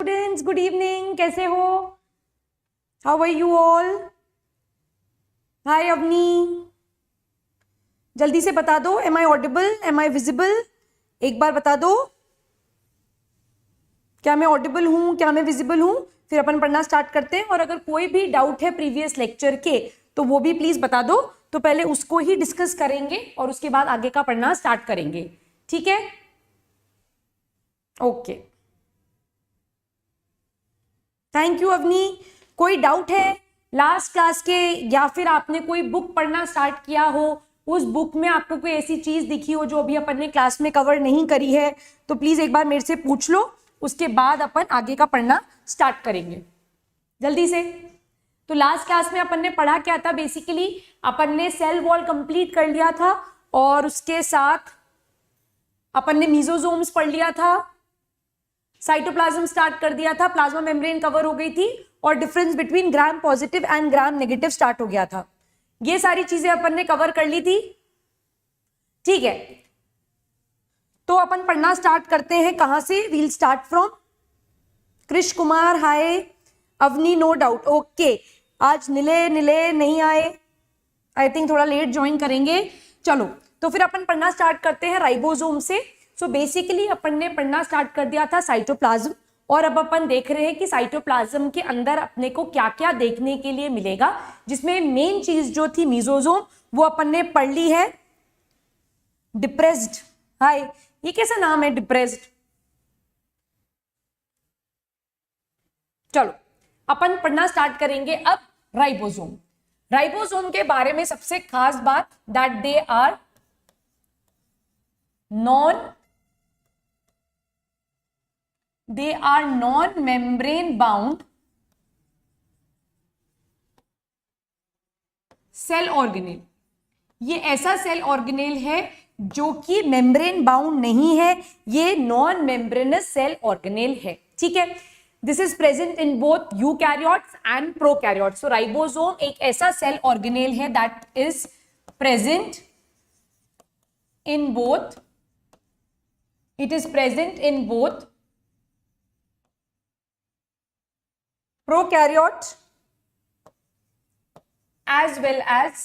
Students, good evening, कैसे हो? How are you all? Hi Avni, जल्दी से बता दो, am I audible, am I visible? एक बार बता दो, क्या मैं ऑडिबल हूं, क्या मैं विजिबल हूं? फिर अपन पढ़ना स्टार्ट करते हैं। और अगर कोई भी डाउट है प्रीवियस लेक्चर के तो वो भी प्लीज बता दो। तो पहले उसको ही डिस्कस करेंगे और उसके बाद आगे का पढ़ना स्टार्ट करेंगे, ठीक है? Okay, thank you Avni. कोई डाउट है लास्ट क्लास के, या फिर आपने कोई बुक पढ़ना स्टार्ट किया हो, उस बुक में आपको कोई ऐसी चीज दिखी हो जो अभी अपन ने क्लास में कवर नहीं करी है, तो प्लीज एक बार मेरे से पूछ लो, उसके बाद अपन आगे का पढ़ना स्टार्ट करेंगे जल्दी से। तो लास्ट क्लास में अपन ने पढ़ा क्या था? बेसिकली अपन ने सेल वॉल कंप्लीट कर लिया था और उसके साथ अपन ने मीजोजोम्स पढ़ लिया था, साइटोप्लाज्म स्टार्ट कर दिया था, प्लाज्मा मेम्ब्रेन कवर हो गई थी और difference between gram positive and gram negative start हो गया था। ये सारी चीजें अपन ने कवर कर ली थी, ठीक है? तो अपन पढ़ना स्टार्ट करते हैं। कहां से? We'll start from Krish Kumar, hi Avni, no doubt, okay. आज नीले नहीं आए, आई थिंक थोड़ा लेट ज्वाइन करेंगे। चलो तो फिर अपन पढ़ना स्टार्ट करते हैं राइबोसोम से। सो बेसिकली अपन ने पढ़ना स्टार्ट कर दिया था साइटोप्लाज्म, और अब अपन देख रहे हैं कि साइटोप्लाज्म के अंदर अपने को क्या क्या देखने के लिए मिलेगा, जिसमें मेन चीज जो थी मीजोजोम, वो अपन ने पढ़ ली है। डिप्रेस्ड, हाय, ये कैसा नाम है डिप्रेस्ड? चलो अपन पढ़ना स्टार्ट करेंगे अब राइबोसोम। राइबोसोम के बारे में सबसे खास बात that they are non membrane bound cell organelle. ये ऐसा सेल ऑर्गेनेल है जो कि मेम्ब्रेन बाउंड नहीं है, ये नॉन मेम्ब्रेनस सेल ऑर्गेनेल है, ठीक है? This is present in both eukaryotes and prokaryotes. So ribosome एक ऐसा सेल ऑर्गेनेल है that is present in both, it is present in both prokaryote as well as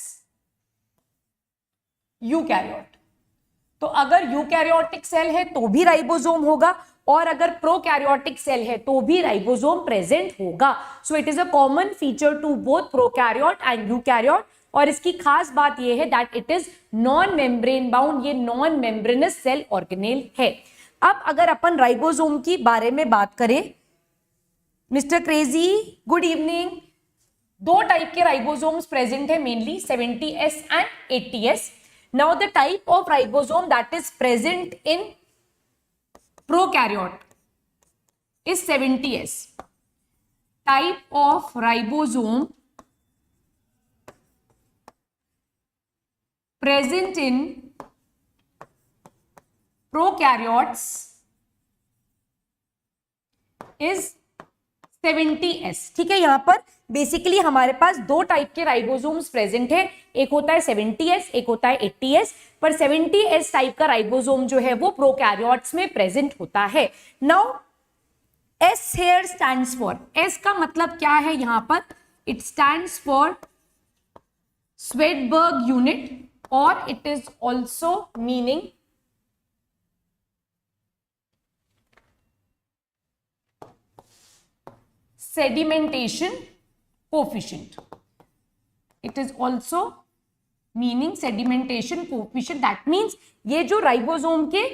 eukaryote. तो अगर eukaryotic cell है तो भी राइबोसोम होगा, और अगर प्रोकैरियोटिक सेल है तो भी राइबोसोम प्रेजेंट होगा। So it is a common feature to both prokaryote and eukaryote, और इसकी खास बात यह है that it is non membrane bound, ये नॉन मेम्ब्रेनस सेल ऑर्गेनेल है। अब अगर अपन राइबोसोम की बारे में बात करें, मिस्टर क्रेजी गुड इवनिंग। दो टाइप के राइबोसोम्स प्रेजेंट है mainly, 70S and 80S। Now the type of ribosome that is present in prokaryote is 70S। Type of ribosome present in prokaryotes is 70S, ठीक है? यहां पर basically हमारे पास दो type के राइबोसोम्स प्रेजेंट है, एक होता है 70S, एक होता है 80S। पर 70S टाइप का राइबोसोम जो है वो प्रोकैरियोट्स में प्रेजेंट होता है। Now S here stands for, S का मतलब क्या है यहां पर? It stands for Svedberg unit, or it is also meaning sedimentation coefficient. It is also meaning sedimentation coefficient. That means ये जो राइबोसोम के,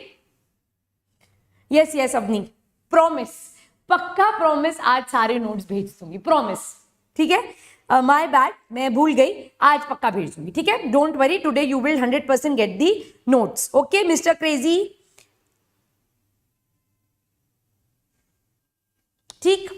यस अवनी, प्रॉमिस, पक्का प्रॉमिस, आज सारे नोट्स भेज दूंगी, प्रॉमिस, ठीक है? माय बैड, मैं भूल गई, आज पक्का भेज दूंगी, ठीक है? Don't worry, today you will 100% get the notes, okay mister crazy, ठीक?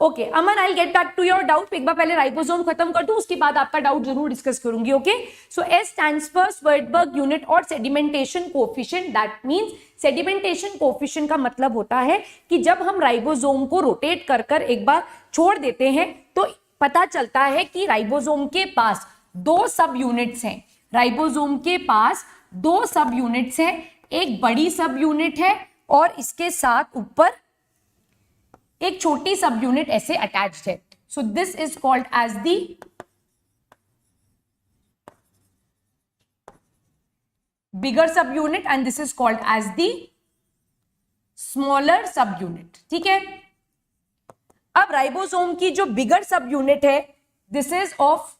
Okay Aman, I get back to your doubt. एक बार पहले राइबोसोम खत्म कर दूं, उसके बाद आपका डाउट जरूर डिस्कस करूंगी, okay? So S stands for Svedberg unit और sedimentation coefficient. That means sedimentation coefficient का मतलब होता है कि जब हम राइबोसोम को रोटेट कर कर एक बार छोड़ देते हैं तो पता चलता है कि राइबोसोम के पास दो सब यूनिट्स हैं। राइबोसोम के पास दो सब यूनिट्स हैं, एक बड़ी सब यूनिट है और इसके साथ ऊपर एक छोटी सब यूनिट ऐसे अटैच्ड है, so this is called as the bigger sub unit and this is called as the smaller sub unit. ठीक है, अब राइबोसोम की जो बिगर सब यूनिट है दिस इज ऑफ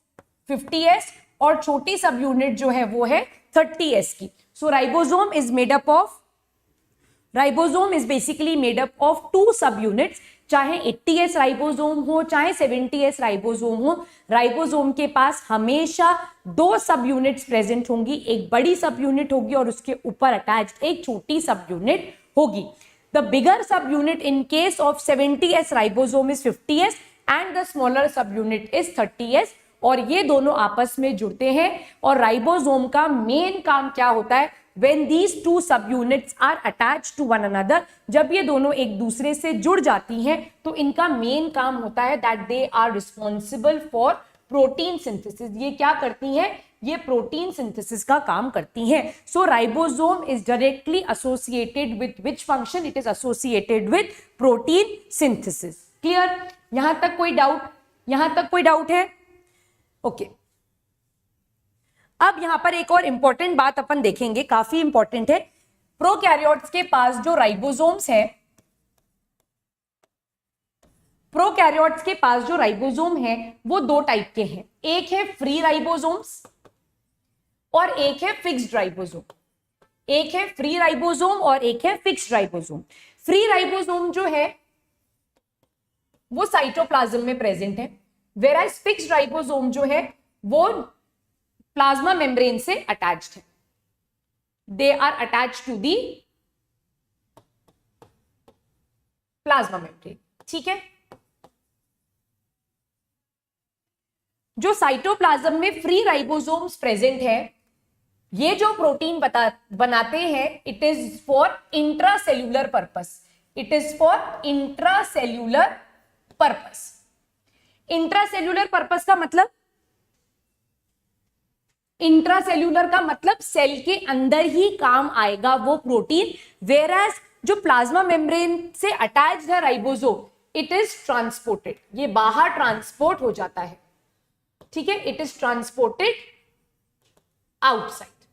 50s और छोटी सब यूनिट जो है वो है 30s की। So ribosome is made up of, ribosome is basically made up of 2 सब यूनिट्स, चाहे 80s राइबोसोम हो चाहे 70s राइबोसोम हो, राइबोसोम के पास हमेशा 2 सब यूनिट्स प्रेजेंट होंगी, एक बड़ी सब यूनिट होगी और उसके ऊपर अटैच्ड एक छोटी सब यूनिट होगी। The bigger sub unit in case of 70s ribosome is 50s and the smaller sub unit is 30s, और ये दोनों आपस में जुड़ते हैं। और राइबोसोम का मेन काम क्या होता है, when these 2 subunits are attached to one another, जब ये दोनों एक दूसरे से जुड़ जाती हैं तो इनका मेन काम होता है that they are responsible for protein synthesis। ये क्या करती हैं, ये प्रोटीन सिंथेसिस का काम करती हैं। So ribosome is directly associated with which function, it is associated with protein synthesis. Clear, यहां तक कोई डाउट, यहां तक कोई डाउट है? ओके अब यहां पर एक और इंपॉर्टेंट बात अपन देखेंगे, काफी इंपॉर्टेंट है। प्रोकैरियोट्स के पास जो राइबोसोम्स है, प्रोकैरियोट्स के पास जो राइबोसोम है वो 2 टाइप के हैं, एक है फ्री राइबोसोम्स और एक है फिक्स्ड राइबोसोम। एक है फ्री राइबोसोम और एक है फिक्स्ड राइबोसोम। फ्री राइबोसोम जो है वो साइटोप्लाज्म में प्रेजेंट है, वेराज फिक्स्ड राइबोसोम जो है वो प्लाज्मा मेम्ब्रेन से अटैच्ड है। They are attached to the plasma membrane. ठीक है, जो साइटोप्लाज्म में फ्री राइबोसोम्स प्रेजेंट है, ये जो प्रोटीन बनाते हैं, it is for intracellular purpose, it is for intracellular purpose. Intracellular purpose का मतलब, इंट्रासेल्यूलर का मतलब सेल के अंदर ही काम आएगा वो प्रोटीन, वेराज जो प्लाज्मा मेम्ब्रेन से अटैच्ड है राइबोसोम, इट इज ट्रांसपोर्टेड, ये बाहर ट्रांसपोर्ट हो जाता है। ठीक है, it is transported outside.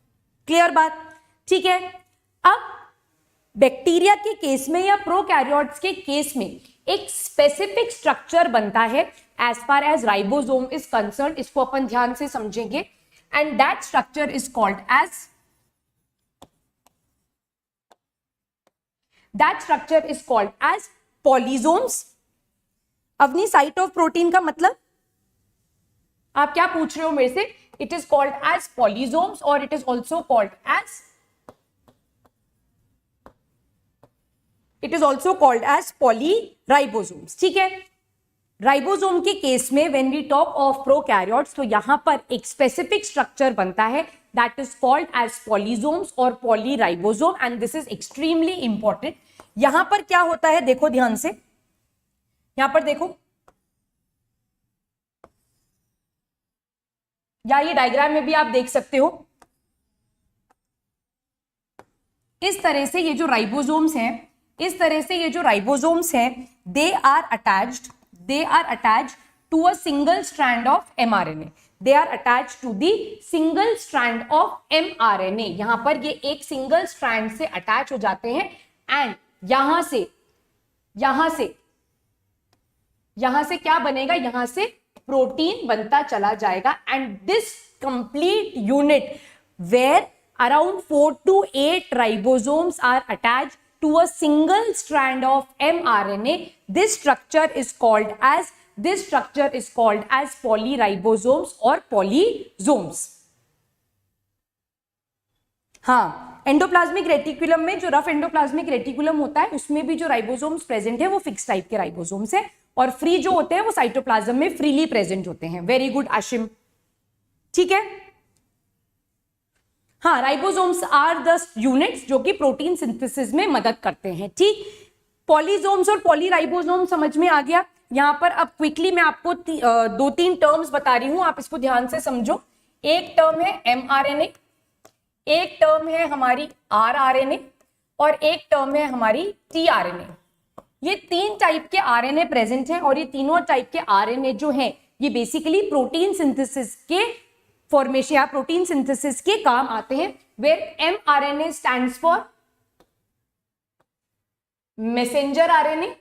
Clear बात? ठीक है, अब बैक्टीरिया के केस में या प्रोकैरियोट्स के केस में एक स्पेसिफिक स्ट्रक्चर बनता है as far as ribosome is concern, इसको अपन ध्यान से समझेंगे, and that structure is called as, that structure is called as polysomes. Avni, site of protein का मतलब आप क्या पूछ रहे हो मेरे से? It is called as polysomes और it is also called as, it is also called as polyribosomes. ठीक है, राइबोसोम के केस में when we talk of prokaryotes तो यहां पर एक स्पेसिफिक स्ट्रक्चर बनता है that is called as polysomes और polyribosome, and this is extremely important. यहां पर क्या होता है, देखो ध्यान से, यहां पर देखो, या ये डायग्राम में भी आप देख सकते हो, इस तरह से ये जो राइबोसोम्स हैं, इस तरह से ये जो राइबोसोम्स हैं, they are attached to a single strand of mRNA, they are attached to the single strand of mRNA। यहां पर ये एक सिंगल स्ट्रैंड से अटैच हो जाते हैं एंड यहां से क्या बनेगा, यहां से प्रोटीन बनता चला जाएगा, and this complete unit where around 4 to 8 ribosomes are attached to a single strand of mRNA. This structure is called as polyribosomes or polysomes. हाँ, एंडोप्लाज्मिक रेटिकुलम में जो रफ एंडोप्लाज्मिक रेटिकुलम होता है उसमें भी जो राइबोसोम्स प्रेजेंट है वो फिक्स टाइप के राइबोसोम्स है, और फ्री जो होते हैं वो साइटोप्लाज्म में फ्रीली प्रेजेंट होते हैं। Very good Ashim. ठीक है, हाँ, राइबोसोम्स आर द यूनिट्स जो कि प्रोटीन सिंथेसिस में मदद करते हैं। ठीक, पॉलीसोम्स और पॉलीराइबोसोम समझ में आ गया। यहां पर अब क्विकली मैं आपको 2-3 टर्म्स बता रही हूं, आप इसको ध्यान से समझो। एक टर्म है mRNA, एक टर्म है हमारी rRNA और एक टर्म है हमारी tRNA। ये 3 टाइप के आरएनए प्रेजेंट हैं और ये तीनों टाइप के आरएनए जो हैं ये बेसिकली प्रोटीन सिंथेसिस के फॉर्मेशन या प्रोटीन सिंथेसिस के काम आते हैं। Where mRNA stands for messenger RNA,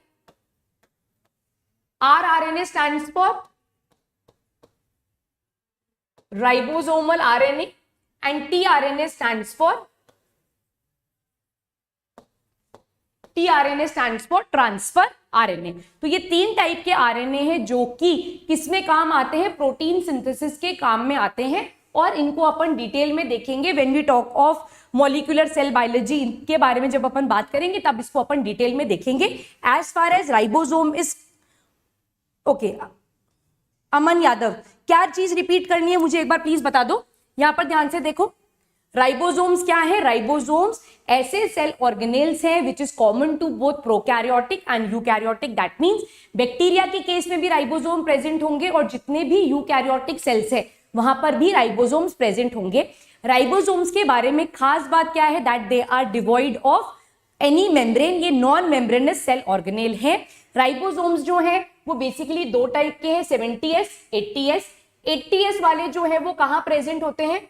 rRNA stands for ribosomal RNA and tRNA stands for tRNA stands for transfer RNA. तो ये 3 टाइप के आरएनए हैं जो कि किसमें काम आते हैं, प्रोटीन सिंथेसिस के काम में आते हैं और इनको अपन डिटेल में देखेंगे when we talk of molecular cell biology. इनके बारे में जब अपन बात करेंगे तब इसको अपन डिटेल में देखेंगे। As far as ribosome is okay. Aman Yadav, क्या चीज रिपीट करनी है मुझे एक बार प्लीज बता दो। यहां पर ध्यान से देखो, राइबोसोम्स क्या है? राइबोसोम्स ऐसे सेल ऑर्गेनेल्स हैं which is common to both prokaryotic and eukaryotic. That means bacteria के केस में भी राइबोसोम प्रेजेंट होंगे और जितने भी यूकैरियोटिक सेल्स है वहां पर भी राइबोसोम्स प्रेजेंट होंगे। राइबोसोम्स के बारे में खास बात क्या है? That they are devoid of any membrane, ये नॉन मेम्ब्रेनस सेल ऑर्गेनेल है। राइबोसोम्स जो है वो बेसिकली 2 टाइप के हैं, 70S 80S। 80S वाले जो है वो कहां प्रेजेंट होते हैं?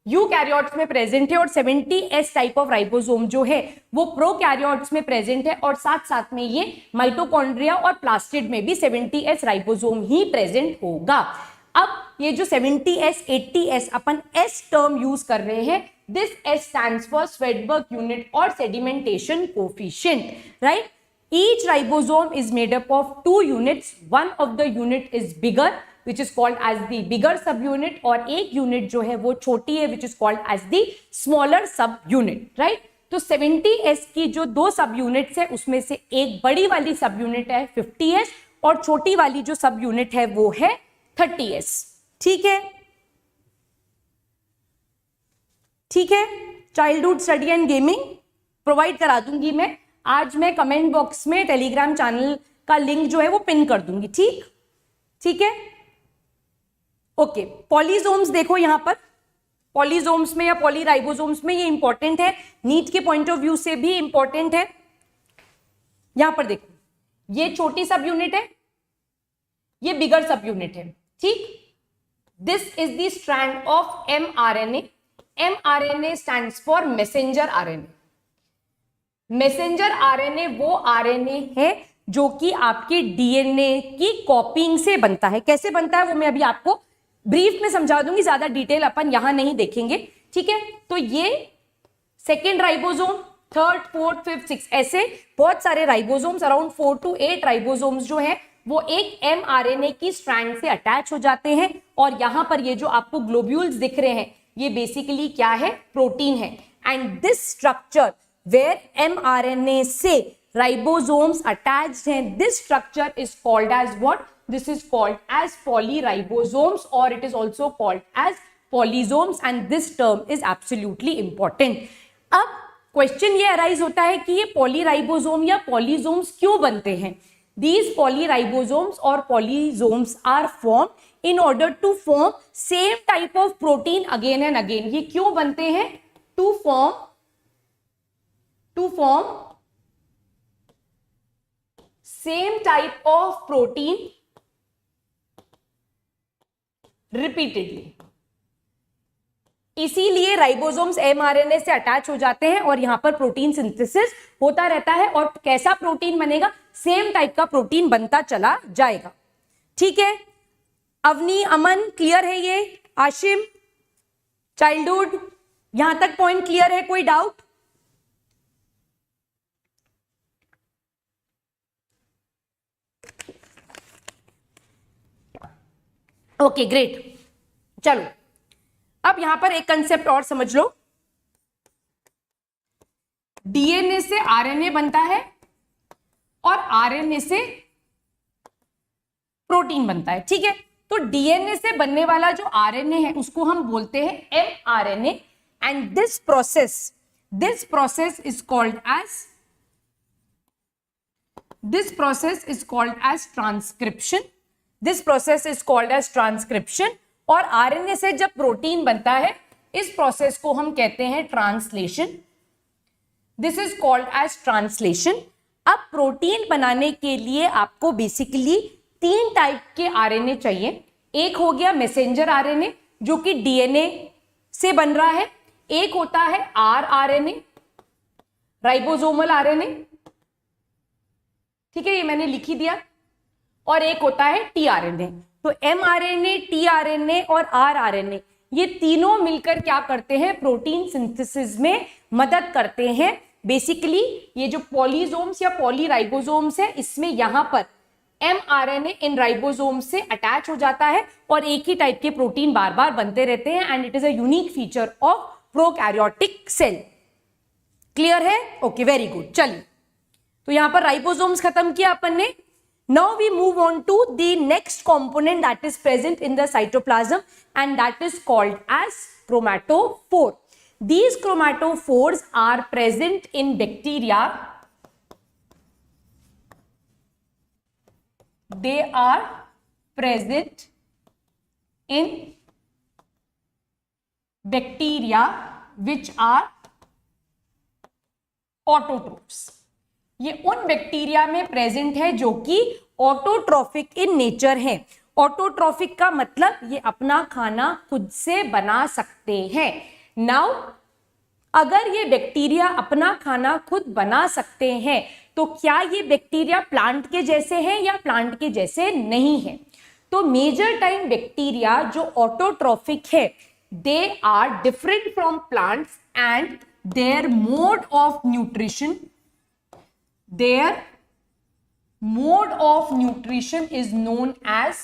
यूकैरियोट्स में प्रेजेंट है और 70S टाइप ऑफ राइबोसोम जो है वो प्रोकैरियोट्स में प्रेजेंट है और साथ साथ में ये माइटोकॉन्ड्रिया और प्लास्टिड में भी 70S राइबोसोम ही प्रेजेंट होगा। अब ये जो 70S 80S अपन S टर्म यूज कर रहे हैं, this S stands for Svedberg unit और sedimentation coefficient, right. Each ribosome is made up of 2 units. One of the unit is bigger, which is called as the bigger subunit, और एक unit जो है वो छोटी है, which is called as the smaller subunit, right? तो 70S की जो 2 सब यूनिट्स है उसमें से एक बड़ी वाली सब यूनिट है 50S और छोटी वाली जो सब यूनिट है वो है 30S। ठीक है, ठीक है। Childhood study and gaming provide करा दूंगी मैं आज। मैं कमेंट बॉक्स में टेलीग्राम चैनल का लिंक जो है वो पिन कर दूंगी। ठीक, ठीक है, ओके। पॉलीसोम्स देखो, यहां पर पॉलीसोम्स में या पॉलीराइबोसोम्स में ये इंपॉर्टेंट है, नीट के पॉइंट ऑफ व्यू से भी इंपॉर्टेंट है। यहां पर देखो, ये छोटी सब यूनिट है, ये बिगर सब यूनिट है। ठीक, this is the strand of mRNA। mRNA stands for messenger RNA. Messenger RNA वो आरएनए है जो कि आपके डीएनए की कॉपिंग से बनता है। कैसे बनता है वो मैं अभी आपको ब्रीफ में समझा दूंगी, ज्यादा डिटेल अपन यहां नहीं देखेंगे। ठीक है, तो ये second ribosome, third, fourth, fifth, six, ऐसे बहुत सारे राइबोसोम्स, अराउंड 4 to 8 राइबोसोम्स जो है वो एक mRNA की स्ट्रैंड से अटैच हो जाते हैं और यहां पर ये जो आपको ग्लोब्यूल्स दिख रहे हैं ये बेसिकली क्या है? प्रोटीन है। And this structure where mRNA से ribosomes attached हैं, this structure is called as what? This is called as polyribosomes or it is also called as polysomes and this term is absolutely important. अब question ये arise होता है कि ये polyribosome या पॉलीसोम्स क्यों बनते हैं? These polyribosomes or polysomes are formed in order to form same type of protein again and again. ये क्यों बनते हैं? To form same type of protein repeatedly. इसीलिए राइबोसोम्स mRNA से अटैच हो जाते हैं और यहां पर प्रोटीन सिंथेसिस होता रहता है और कैसा प्रोटीन बनेगा? सेम टाइप का प्रोटीन बनता चला जाएगा। ठीक है, अवनी, अमन, क्लियर है ये? आशिम, चाइल्डहुड, यहां तक पॉइंट क्लियर है? कोई डाउट? Okay, great. चलो अब यहां पर एक कंसेप्ट और समझ लो। डीएनए से आरएनए बनता है और आरएनए से प्रोटीन बनता है। ठीक है, तो डीएनए से बनने वाला जो आरएनए है उसको हम बोलते हैं mRNA and this process is called as transcription. This process is called as transcription. और आरएनए से जब प्रोटीन बनता है इस प्रोसेस को हम कहते हैं translation. This is called as translation. अब प्रोटीन बनाने के लिए आपको बेसिकली 3 टाइप के आरएनए चाहिए। एक हो गया मैसेंजर आरएनए जो कि डीएनए से बन रहा है, एक होता है आरएनए, राइबोसोमल आरएनए, ठीक है, ये मैंने लिख ही दिया, और एक होता है टीआरएनए। तो एमआरएनए, टीआरएनए और आरआरएनए ये तीनों मिलकर क्या करते हैं, प्रोटीन सिंथेसिस में मदद करते हैं। बेसिकली ये जो पॉलीसोम्स या पॉलीराइबोसोम्स है, इसमें यहां पर एमआरएनए इन राइबोसोम से अटैच हो जाता है और एक ही टाइप के प्रोटीन बार बार बनते रहते हैं, and it is a unique feature of prokaryotic cell. Clear है? Okay, very good. चलिए, तो यहां पर राइबोसोम्स खत्म किया अपन ने। Now we move on to the next component that is present in the cytoplasm, and that is called as chromatophore. These chromatophores are present in bacteria. They are present in bacteria which are autotrophs. ये उन bacteria में present है जो कि autotrophic in nature है। Autotrophic का मतलब ये अपना खाना खुद से बना सकते हैं। नाउ अगर ये बैक्टीरिया अपना खाना खुद बना सकते हैं तो क्या ये बैक्टीरिया प्लांट के जैसे हैं या प्लांट के जैसे नहीं है? तो मेजर टाइम बैक्टीरिया जो ऑटोट्रॉफिक है, they are different from plants and their mode of nutrition Their mode of nutrition is known as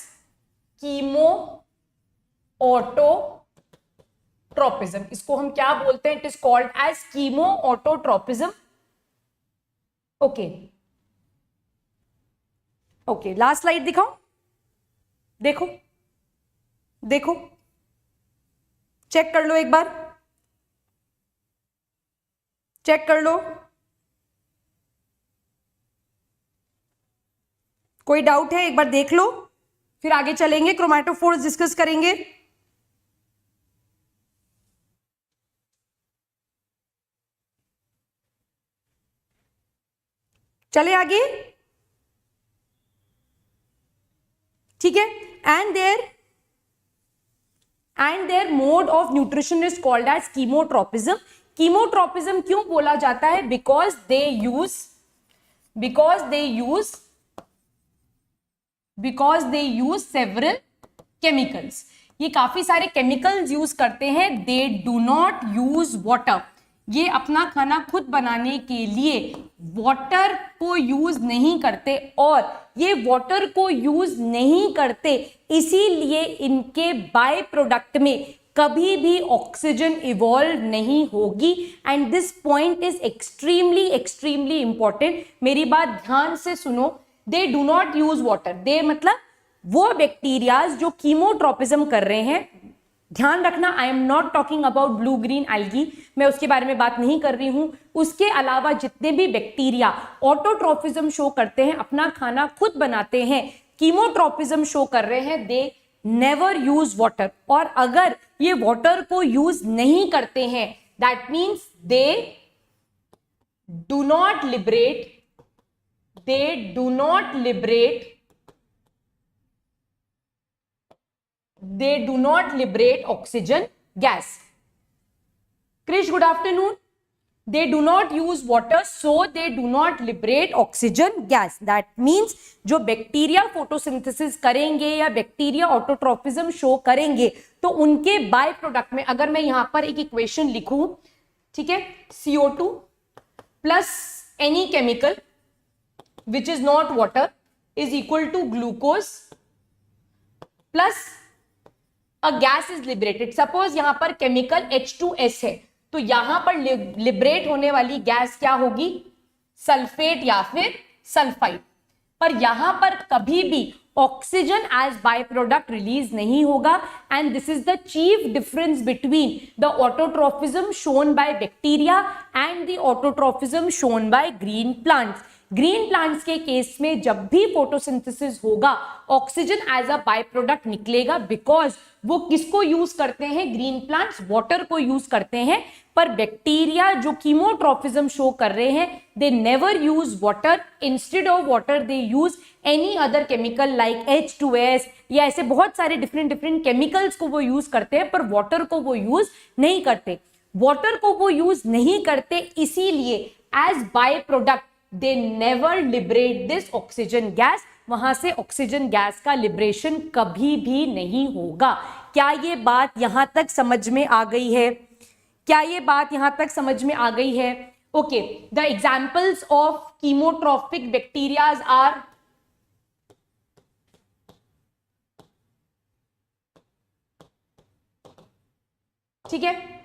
chemoautotropism. इसको हम क्या बोलते हैं? It is called as chemoautotropism. Okay. Okay, last slide दिखाओ। देखो देखो, चेक कर लो, एक बार चेक कर लो। कोई डाउट है? एक बार देख लो, फिर आगे चलेंगे, क्रोमैटोफोर्स डिस्कस करेंगे। चले आगे, ठीक है। And their mode of nutrition is called as chemotropism. Chemotropism क्यों बोला जाता है? Because they use several chemicals. ये काफी सारे केमिकल्स यूज करते हैं। They do not use water. ये अपना खाना खुद बनाने के लिए वाटर को यूज नहीं करते, और ये वाटर को यूज नहीं करते इसीलिए इनके बाय प्रोडक्ट में कभी भी ऑक्सीजन इवॉल्व नहीं होगी। And this point is extremely important. मेरी बात ध्यान से सुनो। They do not use water. They मतलब वो बैक्टीरियाज जो कीमोट्रोपिज्म कर रहे हैं। ध्यान रखना, आई am not talking about blue green algae, मैं उसके बारे में बात नहीं कर रही हूं। उसके अलावा जितने भी बैक्टीरिया ऑटोट्रोपिज्म शो करते हैं, अपना खाना खुद बनाते हैं, कीमोट्रोपिज्म शो कर रहे हैं, दे नेवर यूज वाटर। और अगर ये वाटर को यूज नहीं करते हैं, that means they do not liberate oxygen gas. Krish, good afternoon. They do not use water, so they do not liberate oxygen gas. That means जो bacteria photosynthesis करेंगे या बैक्टीरिया ऑटोट्रोपिज्म शो करेंगे, तो उनके बाय प्रोडक्ट में अगर मैं यहां पर एक इक्वेशन लिखूं, ठीक है, CO2 plus any chemical which is not water is equal to glucose plus a gas is liberated. Suppose यहां पर केमिकल H2S है, तो यहां पर लिबरेट होने वाली गैस क्या होगी? सल्फेट या फिर सल्फाइड। पर यहां पर कभी भी oxygen as by product release नहीं होगा। And this is the chief difference between the autotropism shown by bacteria and the autotropism shown by green plants. Green plants के केस में जब भी फोटोसिंथेसिस होगा oxygen as a by product निकलेगा, because वो किसको यूज करते हैं, ग्रीन प्लांट्स वाटर को यूज करते हैं। पर बैक्टीरिया जो कीमोट्रॉफिज्म शो कर रहे हैं, they never use water, instead of water they use any other chemical like H2S या ऐसे बहुत सारे डिफरेंट केमिकल्स को वो यूज करते हैं, पर वाटर को वो यूज नहीं करते। वाटर को वो यूज नहीं करते इसीलिए as by product they never liberate this oxygen gas, वहां से ऑक्सीजन गैस का लिबरेशन कभी भी नहीं होगा। क्या ये बात यहां तक समझ में आ गई है? क्या ये बात यहां तक समझ में आ गई है? Okay, the examples of chemotrophic bacterias are, ठीक है,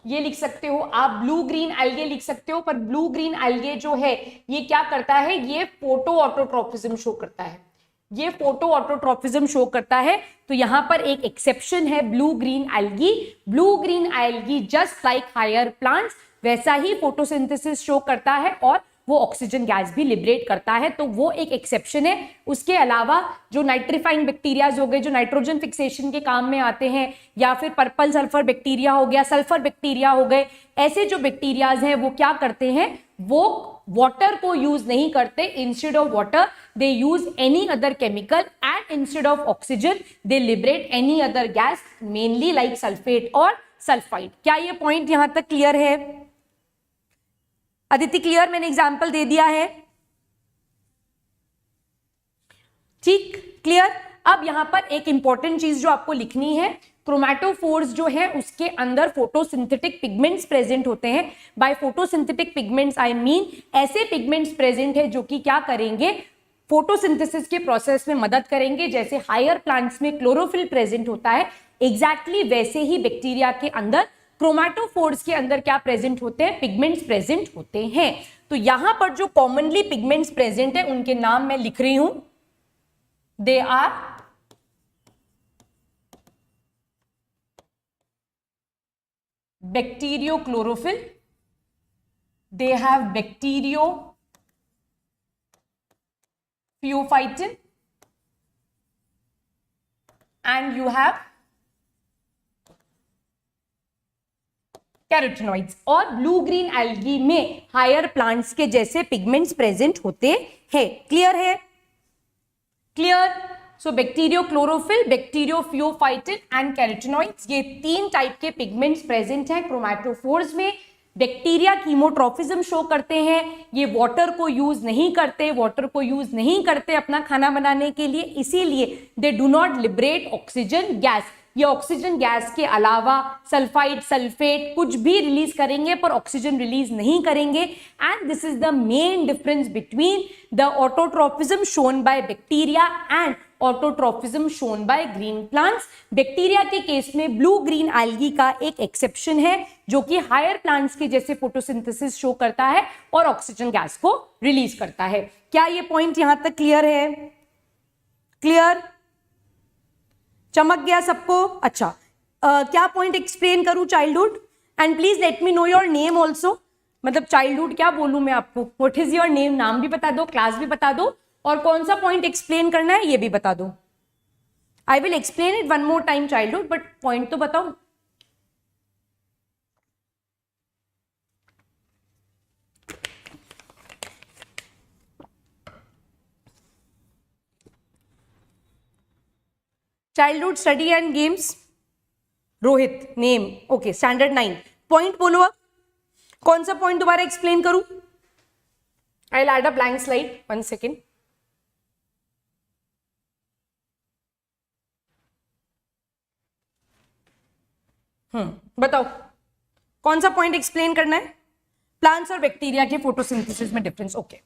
ये लिख सकते हो आप, ब्लू ग्रीन एल्गे लिख सकते हो, पर ब्लू ग्रीन एल्गे जो है ये क्या करता है, ये फोटो ऑटोट्रॉफिज्म शो करता है, ये फोटो ऑटोट्रॉफिज्म शो करता है। तो यहां पर एक एक्सेप्शन है blue green algae. Blue green algae just like higher plants वैसा ही फोटोसिंथेसिस शो करता है और वो ऑक्सीजन गैस भी लिबरेट करता है, तो वो एक एक्सेप्शन है। उसके अलावा जो नाइट्रीफाइंग बैक्टीरियाज हो गए, जो नाइट्रोजन फिक्सेशन के काम में आते हैं, या फिर पर्पल सल्फर बैक्टीरिया हो गया, सल्फर बैक्टीरिया हो गए, ऐसे जो बैक्टीरियाज हैं वो क्या करते हैं, वो वाटर को यूज नहीं करते, instead of water they use any other chemical and instead of oxygen they liberate any other gas, mainly like sulphate और सल्फाइड। क्या ये पॉइंट यहां तक क्लियर है? अदिति क्लियर? मैंने एग्जाम्पल दे दिया है, ठीक, क्लियर। अब यहां पर एक इंपॉर्टेंट चीज जो आपको लिखनी है, क्रोमैटोफोर्स जो है उसके अंदर फोटोसिंथेटिक पिगमेंट्स प्रेजेंट होते हैं। By photosynthetic pigments I mean ऐसे पिगमेंट्स प्रेजेंट है जो कि क्या करेंगे, फोटोसिंथेसिस के प्रोसेस में मदद करेंगे। जैसे हायर प्लांट्स में क्लोरोफिल प्रेजेंट होता है, एग्जैक्टली वैसे ही बैक्टीरिया के अंदर क्रोमैटोफोर्स के अंदर क्या प्रेजेंट होते हैं, पिगमेंट्स प्रेजेंट होते हैं। तो यहां पर जो कॉमनली पिगमेंट्स प्रेजेंट है उनके नाम मैं लिख रही हूं, they are bacteriochlorophyll, they have bacteriophyophytin and you have carotenoids. और ब्लू ग्रीन एल्गी में हायर प्लांट्स के जैसे पिगमेंट्स प्रेजेंट होते हैं। क्लियर है? Clear. So bacteriochlorophyll, bacteriopheophytin and carotenoids, ये तीन टाइप के पिगमेंट्स प्रेजेंट हैं क्रोमैटोफोर्स में। बैक्टीरिया कीमोट्रॉफिज्म शो करते हैं, ये वाटर को यूज नहीं करते, वाटर को यूज नहीं करते अपना खाना बनाने के लिए, इसीलिए दे do not liberate oxygen gas. ये ऑक्सीजन गैस के अलावा सल्फाइड, सल्फेट कुछ भी रिलीज करेंगे पर ऑक्सीजन रिलीज नहीं करेंगे। And this is the main difference between the autotrophism shown by bacteria and autotrophism shown by green plants. Bacteria के केस में ब्लू ग्रीन एल्गी का एक एक्सेप्शन है जो कि हायर प्लांट्स के जैसे फोटोसिंथेसिस शो करता है और ऑक्सीजन गैस को रिलीज करता है। क्या ये पॉइंट यहां तक क्लियर है? क्लियर? चमक गया सबको? अच्छा, क्या पॉइंट एक्सप्लेन करूं? Childhood, and please let me know your name also. मतलब चाइल्डहुड क्या बोलूं मैं आपको, व्हाट इज योर नेम, नाम भी बता दो, क्लास भी बता दो, और कौन सा पॉइंट एक्सप्लेन करना है ये भी बता दो। I will explain it one more time childhood, but point तो बताओ। Childhood study and games, Rohit name, okay, standard 9। Point बोलो अब, कौन सा पॉइंट दोबारा एक्सप्लेन करूं? I will add a blank slide, 1 second. बताओ कौन सा पॉइंट एक्सप्लेन करना है? प्लांट्स और बैक्टीरिया के फोटोसिंथेसिस में डिफरेंस। ओके,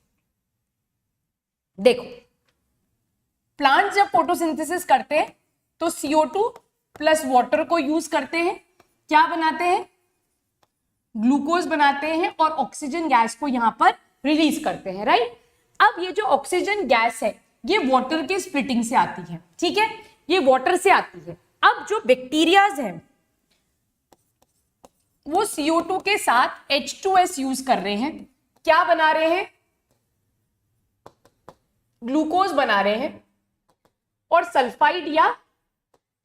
देखो, प्लांट्स जब फोटोसिंथेसिस करते हैं तो CO2 प्लस वाटर को यूज करते हैं, क्या बनाते हैं, ग्लूकोज बनाते हैं और ऑक्सीजन गैस को यहां पर रिलीज करते हैं, राइट। अब ये जो ऑक्सीजन गैस है ये वाटर के स्प्लिटिंग से आती है, ठीक है, ये वाटर से आती है। अब जो बैक्टीरियाज हैं वो CO2 के साथ H2S यूज कर रहे हैं, क्या बना रहे हैं, ग्लूकोज बना रहे हैं और सल्फाइड या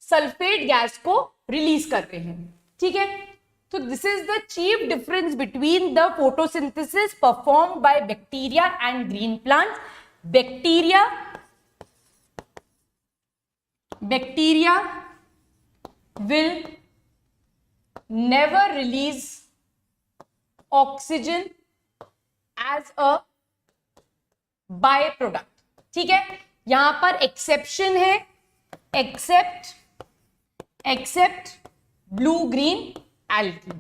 सल्फेट गैस को रिलीज कर रहे हैं, ठीक है। तो this is the chief difference between the photosynthesis performed by bacteria and green plants. Bacteria will never release oxygen as a byproduct, ठीक है। यहां पर एक्सेप्शन है, except blue green algae.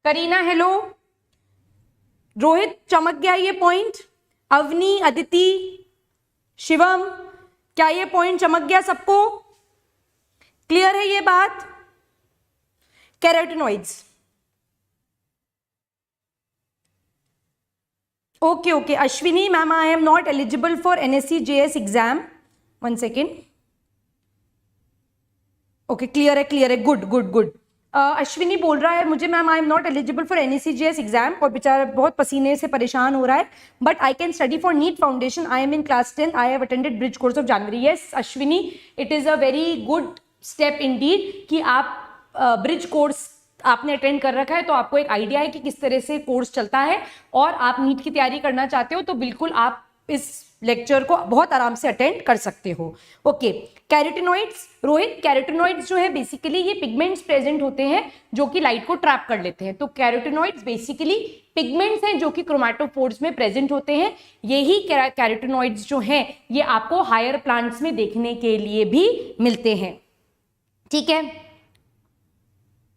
Kareena hello, Rohit चमक गया ये पॉइंट, अवनी, अदिति, शिवम, क्या ये पॉइंट चमक गया सबको? क्लियर है ये बात? Carotenoids, okay okay. Ashwini ma'am, I am not eligible for NSE JS exam, 1 second. Okay, clear है, गुड। अश्विनी बोल रहा है मुझे, ma'am I am not eligible for NSE JS exam, और बेचारा बहुत पसीने से परेशान हो रहा है, but I can study for NEET foundation, I am in class 10, I have attended bridge course of January. Yes Ashwini, it is a very good step Indeed कि आप ब्रिज कोर्स आपने अटेंड कर रखा है, तो आपको एक आइडिया है कि किस तरह से कोर्स चलता है, और आप नीट की तैयारी करना चाहते हो तो बिल्कुल आप इस लेक्चर को बहुत आराम से अटेंड कर सकते हो। ओके, कैरोटिनॉइड्स, रोहित, कैरोटिनॉइड्स जो है बेसिकली ये पिगमेंट्स प्रेजेंट होते हैं जो कि लाइट को ट्रैप कर लेते हैं। तो कैरोटिनॉइड्स बेसिकली पिगमेंट्स हैं जो कि क्रोमैटोफोर्स में प्रेजेंट होते हैं। यही कैरोटिनॉइड्स जो हैं ये आपको हायर प्लांट्स में देखने के लिए भी मिलते हैं, ठीक है।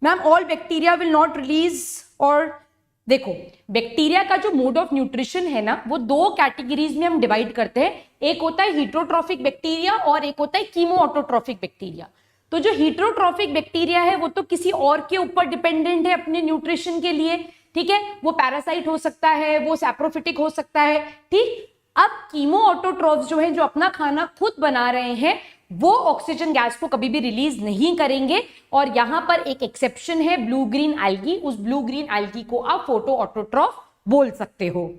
Ma'am all bacteria will not release, और देखो बैक्टीरिया का जो मोड ऑफ न्यूट्रिशन है ना, वो 2 कैटेगरीज में हम डिवाइड करते हैं। एक होता है हीटरोट्रॉफिक बैक्टीरिया और एक होता है कीमोऑटोट्रॉफिक बैक्टीरिया। तो जो हीटरोट्रॉफिक बैक्टीरिया है वो तो किसी और के ऊपर डिपेंडेंट है अपने न्यूट्रिशन के लिए, ठीक है। वो पैरासाइट हो सकता है, वो सैप्रोफिटिक हो सकता है, ठीक। अब कीमोऑटोट्रॉफ्स जो है, जो अपना खाना खुद बना रहे हैं, वो ऑक्सीजन गैस को कभी भी रिलीज नहीं करेंगे। और यहां पर एक एक्सेप्शन है, ब्लू ग्रीन एल्गी। उस ब्लू ग्रीन एल्गी को आप फोटो ऑटोट्रॉफ बोल सकते हो,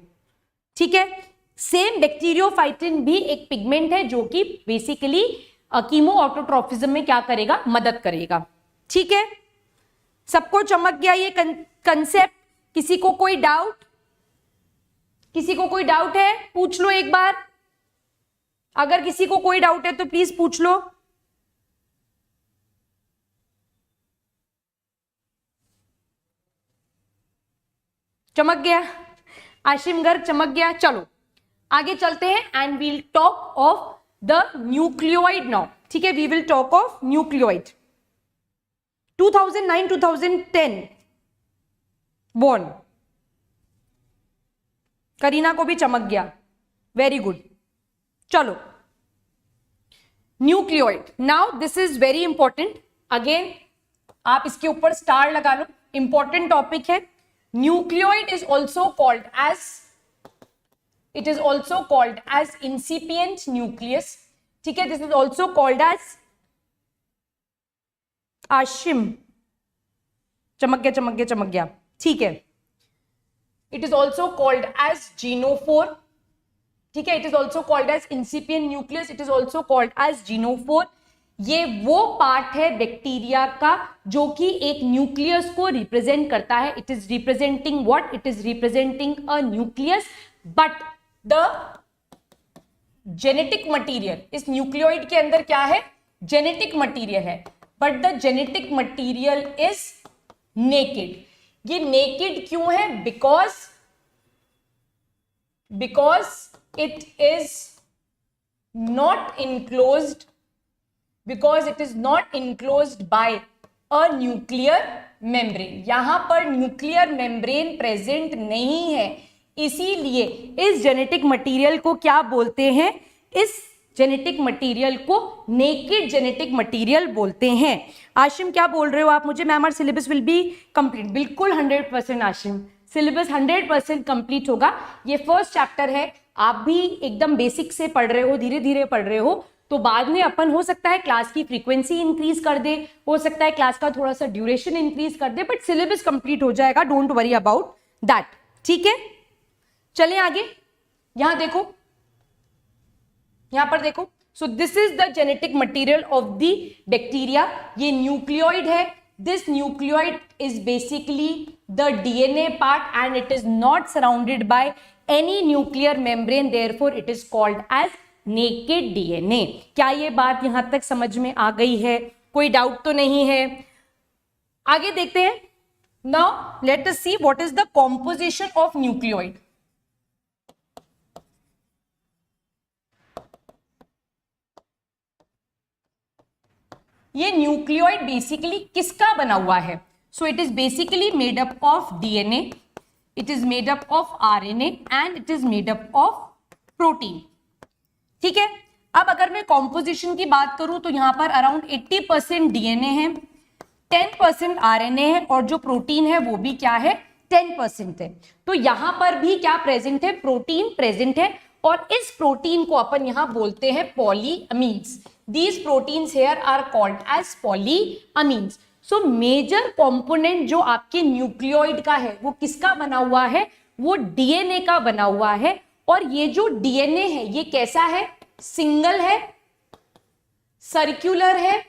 ठीक है। सेम बैक्टीरियोफाइटिन भी एक पिगमेंट है जो कि बेसिकली कीमो ऑटोट्रॉफिज्म में क्या करेगा, मदद करेगा, ठीक है। सबको चमक गया ये कंसेप्ट? किसी को कोई डाउट? है? पूछ लो एक बार, अगर किसी को कोई डाउट है तो प्लीज पूछ लो। चमक गया, आशिम गर्ग चमक गया। चलो आगे चलते हैं, and we'll talk of the nucleoid now, ठीक है। We will talk of nucleoid. 2009-2010 born, Kareena को भी चमक गया, वेरी गुड। चलो nucleoid, now this is very important, again आप इसके ऊपर स्टार लगा लो, इंपॉर्टेंट टॉपिक है। Nucleoid is also called as incipient nucleus, ठीक है। This is also called as, Ashim चमक गया, ठीक है। It is also called as genophore, ठीक है। It is also called as incipient nucleus, it is also called as genophore. ये वो पार्ट है बैक्टीरिया का जो कि एक न्यूक्लियस को रिप्रेजेंट करता है। It is representing what? It is representing a nucleus, but the genetic material, इस न्यूक्लियोइड के अंदर क्या है? जेनेटिक मटीरियल है, but the genetic material is naked. ये नेकेड क्यों है? Because it is not enclosed by a nuclear membrane। यहां पर न्यूक्लियर मेम्ब्रेन प्रेजेंट नहीं है, इसीलिए इस जेनेटिक मटेरियल को क्या बोलते हैं? इस जेनेटिक मटेरियल को नेकेड जेनेटिक मटेरियल बोलते हैं। आशिम क्या बोल रहे हो आप मुझे? Ma'am our syllabus will be complete. बिल्कुल 100% आशिम, सिलेबस 100% कंप्लीट होगा। ये फर्स्ट चैप्टर है, आप भी एकदम बेसिक से पढ़ रहे हो, धीरे धीरे पढ़ रहे हो, तो बाद में अपन हो सकता है क्लास की फ्रीक्वेंसी इंक्रीज कर दे, हो सकता है क्लास का थोड़ा सा ड्यूरेशन इंक्रीज कर दे, बट सिलेबस कंप्लीट हो जाएगा, डोंट वरी अबाउट दैट, ठीक है। चलें आगे, यहां देखो यहां पर देखो, so this is the genetic material of the bacteria. ये न्यूक्लियोइड है, this nucleoid is basically the DNA part and it is not surrounded by any nuclear membrane, therefore it is called as naked DNA. क्या ये बात यहां तक समझ में आ गई है? कोई डाउट तो नहीं है? आगे देखते हैं। Now let us see what is the composition of nucleoid. ये न्यूक्लियोइड बेसिकली किसका बना हुआ है? सो it is basically made up of DNA, it is made up of RNA and it is made up of protein. ठीक है, अब अगर मैं कॉम्पोजिशन की बात करूं तो यहां पर अराउंड 80% डीएनए है, 10% आरएनए है और जो प्रोटीन है वो भी क्या है? 10% है। तो यहां पर भी क्या प्रेजेंट है? प्रोटीन प्रेजेंट है और इस प्रोटीन को अपन यहां बोलते हैं polyamines. These proteins here are called as polyamines. So major component जो आपके न्यूक्लियोइड का है वो किसका बना हुआ है? वो डीएनए का बना हुआ है। और ये जो डीएनए है ये कैसा है? सिंगल है, सर्कुलर है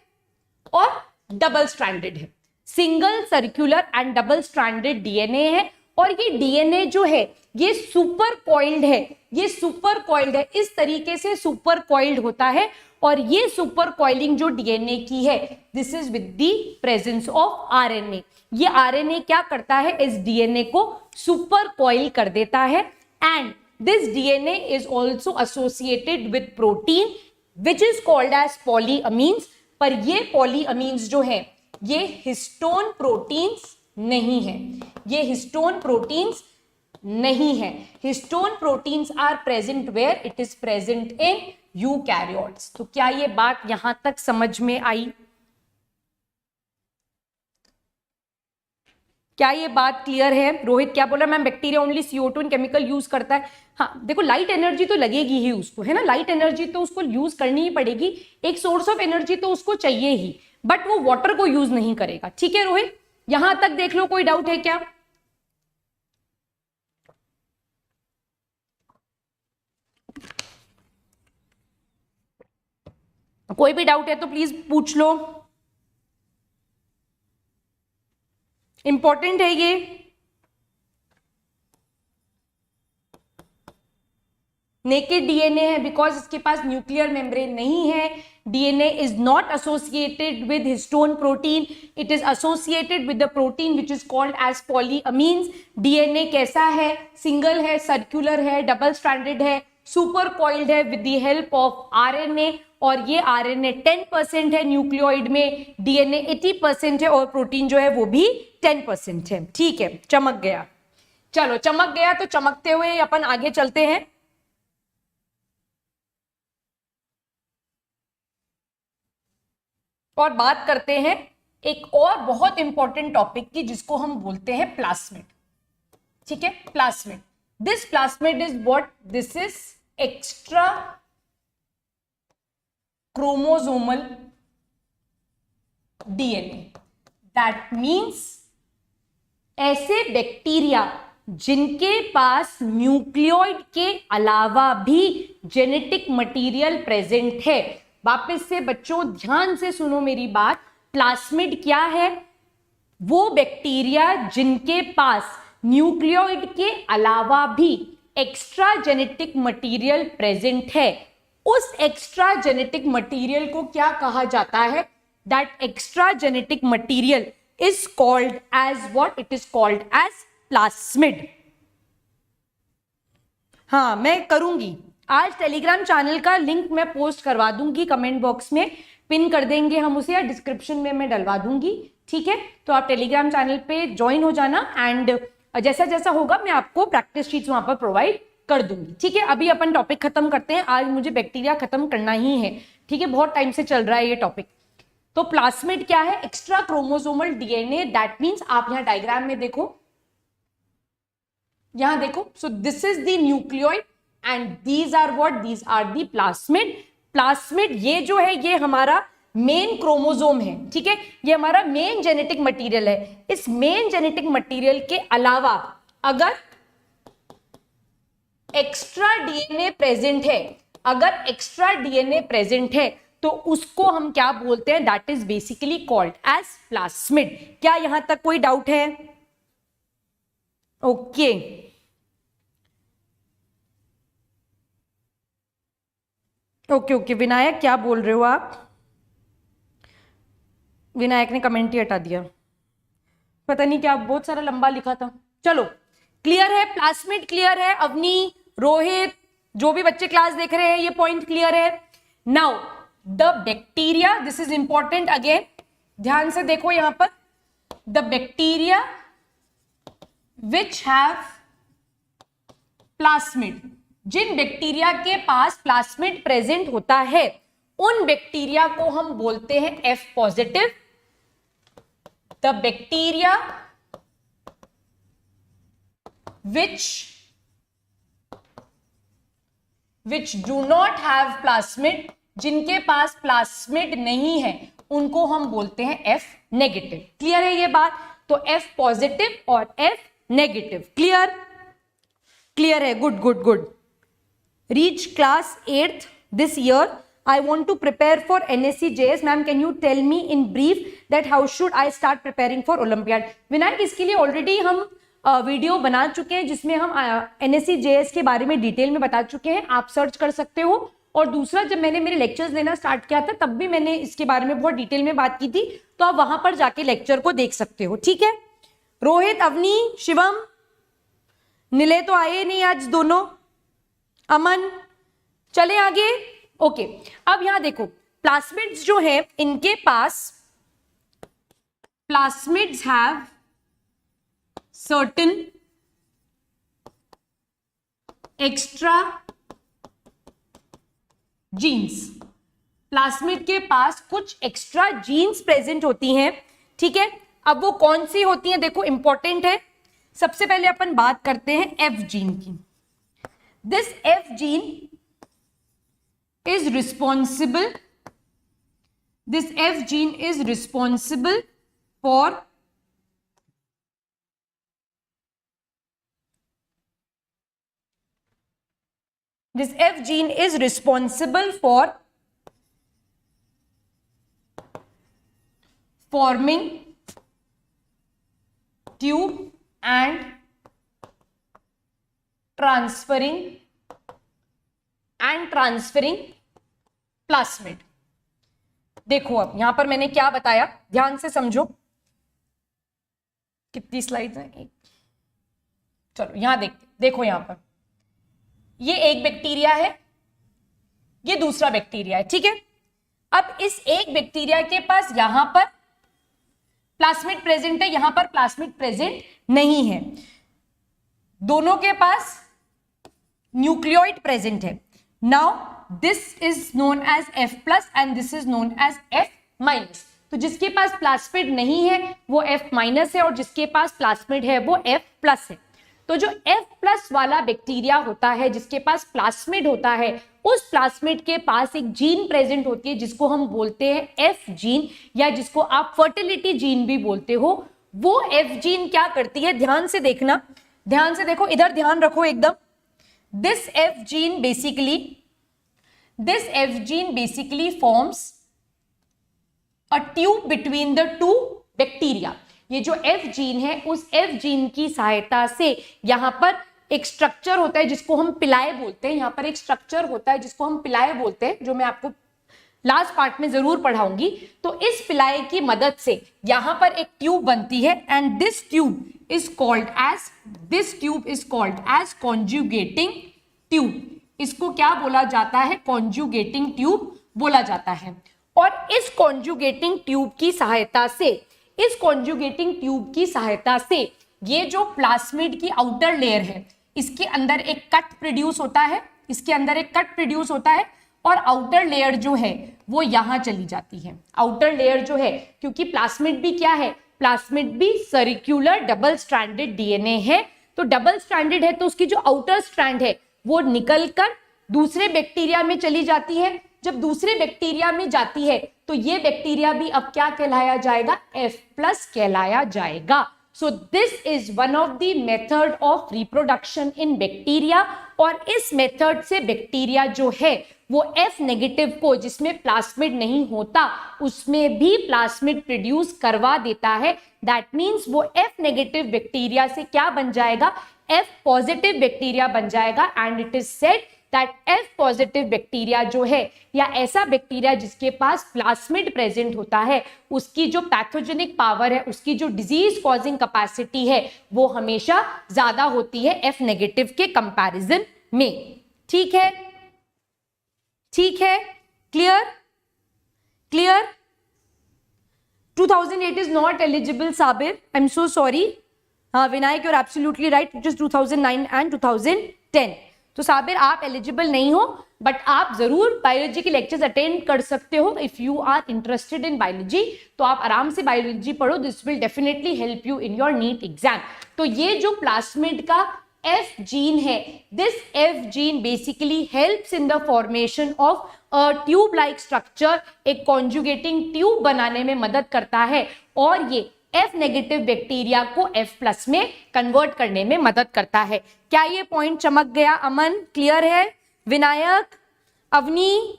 और डबल स्ट्रैंडेड है। Single, circular and double stranded DNA है और ये डीएनए जो है ये सुपर कॉइल्ड है। ये सुपर कॉइल्ड है, इस तरीके से सुपर कॉइल्ड होता है और ये सुपर कॉइलिंग जो डीएनए की है this is with the presence of RNA. ये आरएनए क्या करता है? इस डीएनए को सुपर कॉइल कर देता है and this DNA is also associated with protein which is called as polyamines। पर ये polyamines जो है ये हिस्टोन प्रोटीन्स नहीं है, ये हिस्टोन प्रोटीन्स नहीं है। Histone proteins are present where? It is present in eukaryotes. तो क्या ये बात यहां तक समझ में आई? क्या ये बात क्लियर है? रोहित क्या बोला? मैम बैक्टीरिया ओनली CO2 इन केमिकल यूज करता है। हाँ देखो, लाइट एनर्जी तो लगेगी ही उसको, है ना, लाइट एनर्जी तो उसको यूज करनी ही पड़ेगी, एक सोर्स ऑफ एनर्जी तो उसको चाहिए ही, बट वो वाटर को यूज नहीं करेगा। ठीक है रोहित, यहां तक देख लो, कोई डाउट है क्या? कोई भी डाउट है तो प्लीज पूछ लो, इंपॉर्टेंट है ये। नेकेड डीएनए है बिकॉज इसके पास न्यूक्लियर मेम्ब्रेन नहीं है। DNA is not associated with histone protein, it is associated with the protein which is called as polyamines. DNA कैसा है? सिंगल है, सर्कुलर है, डबल स्ट्रैंडेड है, सुपर कॉइल्ड है with the help of RNA और ये आरएनए 10% है nucleoid में, डीएनए 80% है और प्रोटीन जो है वो भी 10% है। ठीक है, चमक गया। चलो चमक गया तो चमकते हुए अपन आगे चलते हैं। और बात करते हैं एक और बहुत इंपॉर्टेंट टॉपिक की जिसको हम बोलते हैं प्लास्मिड। ठीक है, plasmid. This plasmid is what? This is extra chromosomal DNA. That means ऐसे बैक्टीरिया जिनके पास न्यूक्लियोइड के अलावा भी जेनेटिक मटेरियल प्रेजेंट है। वापस से बच्चों ध्यान से सुनो मेरी बात, प्लास्मिड क्या है? वो बैक्टीरिया जिनके पास न्यूक्लियोइड के अलावा भी एक्स्ट्रा जेनेटिक मटेरियल प्रेजेंट है। उस एक्स्ट्रा जेनेटिक मटेरियल को क्या कहा जाता है? That extra genetic material is called as what? It is called as plasmid. हाँ मैं करूंगी, आज टेलीग्राम चैनल का लिंक मैं पोस्ट करवा दूंगी, कमेंट बॉक्स में पिन कर देंगे हम उसे या डिस्क्रिप्शन में मैं डलवा दूंगी। ठीक है, तो आप टेलीग्राम चैनल पे ज्वाइन हो जाना एंड जैसा जैसा होगा मैं आपको प्रैक्टिस शीट्स वहां पर प्रोवाइड कर दूंगी। ठीक है, अभी अपन टॉपिक खत्म करते हैं, आज मुझे बैक्टीरिया खत्म करना ही है। ठीक है, बहुत टाइम से चल रहा है ये टॉपिक। तो प्लास्मिड क्या है? Extra chromosomal DNA. That means आप यहाँ डायग्राम में देखो, यहां देखो, so this is the nucleoid and these are what? These are the plasmid. Plasmid ये जो है ये हमारा मेन क्रोमोसोम है। ठीक है, ये हमारा मेन जेनेटिक मटेरियल है। इस मेन जेनेटिक मटेरियल के अलावा अगर एक्स्ट्रा डीएनए प्रेजेंट है अगर एक्स्ट्रा डीएनए प्रेजेंट है तो उसको हम क्या बोलते हैं, that is basically called as plasmid. क्या यहां तक कोई डाउट है? ओके ओके ओके विनायक क्या बोल रहे हो आप? विनायक ने कमेंट ही हटा दिया, पता नहीं क्या, बहुत सारा लंबा लिखा था। चलो क्लियर है, प्लास्मिड क्लियर है, अवनी, रोहित, जो भी बच्चे क्लास देख रहे हैं ये पॉइंट क्लियर है। Now the bacteria, this is important again, ध्यान से देखो यहां पर, the bacteria which have plasmid, जिन बैक्टीरिया के पास प्लास्मिड प्रेजेंट होता है उन बैक्टीरिया को हम बोलते हैं F positive. The bacteria which do not have plasmid, जिनके पास प्लास्मिड नहीं है उनको हम बोलते हैं F नेगेटिव। क्लियर है ये बात? तो F पॉजिटिव और F नेगेटिव, क्लियर? क्लियर है, good good good. Reach class 8th this year. I want to prepare for NSC JS. Ma'am, can you tell me in brief that how should I start preparing for Olympiad? Vinayak, इसके लिए already हम video बना चुके हैं जिसमें हम NSC JS के बारे में डिटेल में बता चुके हैं, आप सर्च कर सकते हो। और दूसरा, जब मैंने मेरे लेक्चर्स लेना स्टार्ट किया था तब भी मैंने इसके बारे में बहुत डिटेल में बात की थी, तो आप वहां पर जाके लेक्चर को देख सकते हो, ठीक है? रोहित, अवनी, शिवम, निलय तो आए नहीं आज दोनों, अमन, चले आगे। ओके अब यहां देखो, प्लास्मिड्स जो है इनके पास, plasmids have certain extra genes, plasmid के पास कुछ एक्स्ट्रा जीन्स प्रेजेंट होती हैं, ठीक है? अब वो कौन सी होती हैं देखो, इंपॉर्टेंट है। सबसे पहले अपन बात करते हैं एफ जीन की। This F gene is responsible, this F gene is responsible for this F gene is responsible for forming tube and transferring plasmid। देखो अब यहां पर मैंने क्या बताया, ध्यान से समझो। कितनी स्लाइड्स हैं? चलो यहां देखते, देखो यहां पर ये एक बैक्टीरिया है, ये दूसरा बैक्टीरिया है, ठीक है? अब इस एक बैक्टीरिया के पास यहां पर प्लास्मिड प्रेजेंट है, यहां पर प्लास्मिड प्रेजेंट नहीं है, दोनों के पास न्यूक्लियोइड प्रेजेंट है। Now this is known as F plus and this is known as F minus. तो जिसके पास प्लास्मिड नहीं है वो F माइनस है और जिसके पास प्लास्मिड है वो F प्लस है। तो जो F प्लस वाला बैक्टीरिया होता है जिसके पास प्लास्मिड होता है, उस प्लास्मिड के पास एक जीन प्रेजेंट होती है जिसको हम बोलते हैं F जीन, या जिसको आप फर्टिलिटी जीन भी बोलते हो। वो F जीन क्या करती है, ध्यान से देखना, ध्यान से देखो, इधर ध्यान रखो एकदम। This F gene basically forms a tube between the two bacteria. ये जो F जीन है उस F जीन की सहायता से यहां पर एक स्ट्रक्चर होता है जिसको हम पिलाए बोलते हैं, यहां पर एक स्ट्रक्चर होता है जिसको हम पिलाए बोलते हैं, जो मैं आपको लास्ट पार्ट में जरूर पढ़ाऊंगी। तो इस पिलाए की मदद से यहां पर एक ट्यूब बनती है and this tube is called as conjugating tube. इसको क्या बोला जाता है, कॉन्जुगेटिंग ट्यूब बोला जाता है। और इस कॉन्जुगेटिंग ट्यूब की सहायता से ये जो प्लास्मिड की आउटर लेयर है इसके अंदर एक कट प्रोड्यूस होता है, और आउटर लेयर जो है वो यहां चली जाती है। आउटर लेयर जो है, क्योंकि प्लास्मिड भी क्या है, प्लास्मिड भी सर्कुलर डबल स्ट्रैंडेड डीएनए है, तो डबल स्ट्रैंडेड है तो उसकी जो आउटर स्ट्रैंड है वो निकलकर दूसरे बैक्टीरिया में चली जाती है। जब दूसरे बैक्टीरिया में जाती है तो ये बैक्टीरिया भी अब क्या कहलाया जाएगा, F प्लस कहलाया जाएगा। सो this is one of the method of reproduction in bacteria, और इस मेथड से बैक्टीरिया जो है वो F नेगेटिव को, जिसमें प्लास्मिड नहीं होता, उसमें भी प्लास्मिड प्रोड्यूस करवा देता है। दैट मीन्स वो F नेगेटिव बैक्टीरिया से क्या बन जाएगा, F पॉजिटिव बैक्टीरिया बन जाएगा। And it is said that F positive bacteria जो है, या ऐसा बैक्टीरिया जिसके पास प्लास्मिड प्रेजेंट होता है, उसकी जो पैथोजेनिक पावर है, उसकी जो डिजीज कॉजिंग कैपेसिटी है, वो हमेशा ज्यादा होती है F नेगेटिव के कंपैरिजन में। ठीक है, ठीक है, clear, clear. 2008 is not eligible, Sabir. I'm so sorry. हाँ Vinayak, you're absolutely right. It is 2009 and 2010. तो साबिर आप एलिजिबल नहीं हो, बट आप जरूर बायोलॉजी के लेक्चर्स अटेंड कर सकते हो। If you are interested in biology तो आप आराम से बायोलॉजी पढ़ो, this will definitely help you in your NEET exam. तो ये जो प्लास्मिड का F जीन है, this F gene basically helps in the formation of a tube like structure, एक कॉन्जुगेटिंग ट्यूब बनाने में मदद करता है, और ये F नेगेटिव बैक्टीरिया को F प्लस में कन्वर्ट करने में मदद करता है। क्या ये पॉइंट चमक गया? अमन क्लियर है? विनायक, अवनी,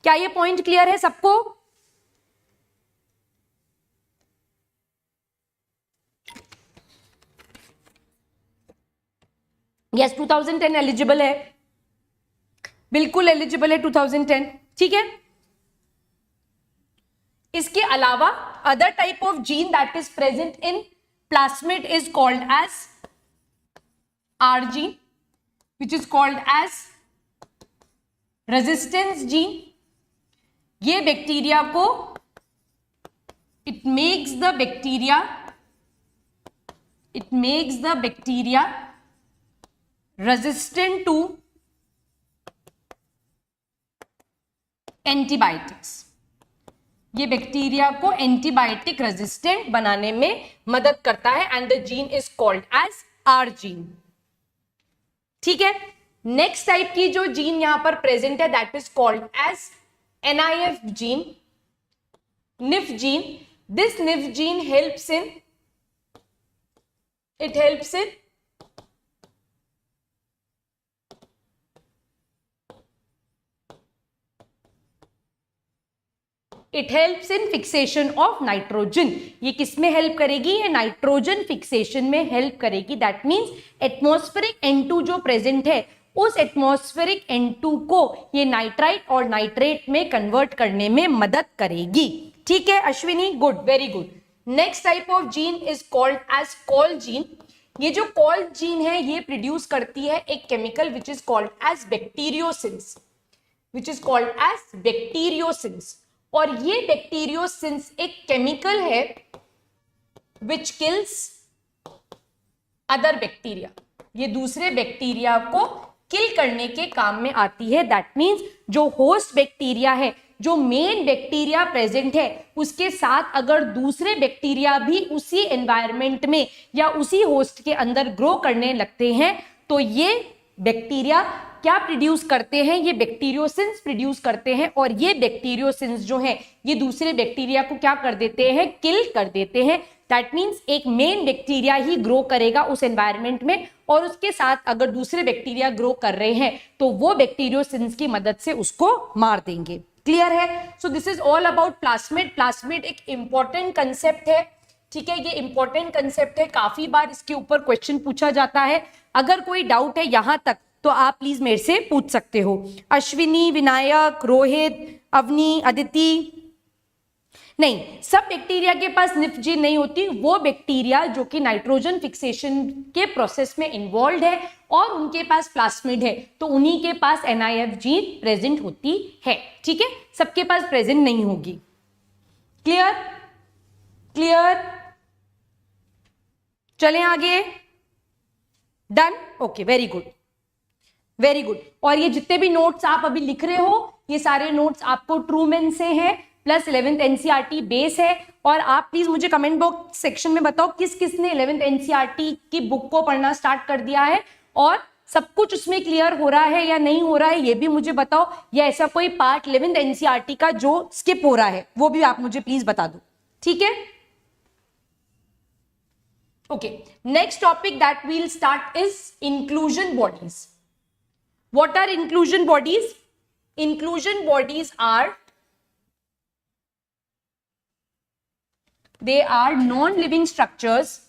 क्या ये पॉइंट क्लियर है सबको? यस, 2010 एलिजिबल है, बिल्कुल एलिजिबल है 2010। ठीक है, इसके अलावा other type of gene that is present in plasmid is called as R gene, which is called as resistance gene. ये बैक्टीरिया को, it makes the bacteria resistant to antibiotics. ये बैक्टीरिया को एंटीबायोटिक रेजिस्टेंट बनाने में मदद करता है, and the gene is called as R gene. ठीक है, नेक्स्ट टाइप की जो जीन यहां पर प्रेजेंट है that is called as NIF gene, NIF gene. This NIF gene helps in fixation of nitrogen. ये किस में हेल्प करेगी? ये नाइट्रोजन फिक्सेशन में हेल्प करेगी। दैट मीन्स एटमॉस्फेरिक N2 जो प्रेजेंट है, उस एटमॉस्फेरिक N2 को ये नाइट्राइट और नाइट्रेट में कन्वर्ट करने में मदद करेगी। ठीक है Ashwini, good, very good. Next type of gene is called as call gene. ये जो कॉल जीन है, ये प्रोड्यूस करती है एक chemical which is called as bacteriocins, और ये बैक्टीरियोसिंस एक केमिकल है विच किल्स अदर बैक्टीरिया। ये दूसरे बैक्टीरिया को किल करने के काम में आती है। दैट मीन्स जो होस्ट बैक्टीरिया है, जो मेन बैक्टीरिया प्रेजेंट है, उसके साथ अगर दूसरे बैक्टीरिया भी उसी एनवायरनमेंट में या उसी होस्ट के अंदर ग्रो करने लगते हैं, तो ये बैक्टीरिया क्या प्रोड्यूस करते हैं? ये बैक्टीरियोसिंस प्रोड्यूस करते हैं, और ये बैक्टीरियोसिंस जो हैं, ये दूसरे बैक्टीरिया को क्या कर देते हैं? किल कर देते हैं। दैट मीन्स एक मेन बैक्टीरिया ही ग्रो करेगा उस एनवायरनमेंट में, और उसके साथ अगर दूसरे बैक्टीरिया ग्रो कर रहे हैं तो वो बैक्टीरियोसिंस की मदद से उसको मार देंगे। क्लियर है? So this is all about plasmid. Plasmid एक इंपॉर्टेंट कंसेप्ट है। ठीक है, ये इंपॉर्टेंट कंसेप्ट है, काफी बार इसके ऊपर क्वेश्चन पूछा जाता है। अगर कोई डाउट है यहां तक तो आप प्लीज मेरे से पूछ सकते हो। अश्विनी, विनायक, रोहित, अवनी, अदिति। नहीं, सब बैक्टीरिया के पास निफ जीन नहीं होती। वो बैक्टीरिया जो कि नाइट्रोजन फिक्सेशन के प्रोसेस में इन्वॉल्व है और उनके पास प्लास्मिड है, तो उन्हीं के पास NIF जीन प्रेजेंट होती है। ठीक है, सबके पास प्रेजेंट नहीं होगी। क्लियर? क्लियर? चलें आगे। Done? Okay, very good, very good. और ये जितने भी नोट्स आप अभी लिख रहे हो, ये सारे नोट्स आपको ट्रूमैन से हैं, प्लस 11th NCERT बेस है। और आप प्लीज मुझे कमेंट बॉक्स सेक्शन में बताओ किस किस ने 11th NCERT की बुक को पढ़ना स्टार्ट कर दिया है, और सब कुछ उसमें क्लियर हो रहा है या नहीं हो रहा है, ये भी मुझे बताओ। या ऐसा कोई पार्ट 11th NCERT का जो स्किप हो रहा है, वो भी आप मुझे प्लीज बता दो। ठीक है, Okay, next topic that we'll start is inclusion bodies. What are inclusion bodies? Inclusion bodies are non-living structures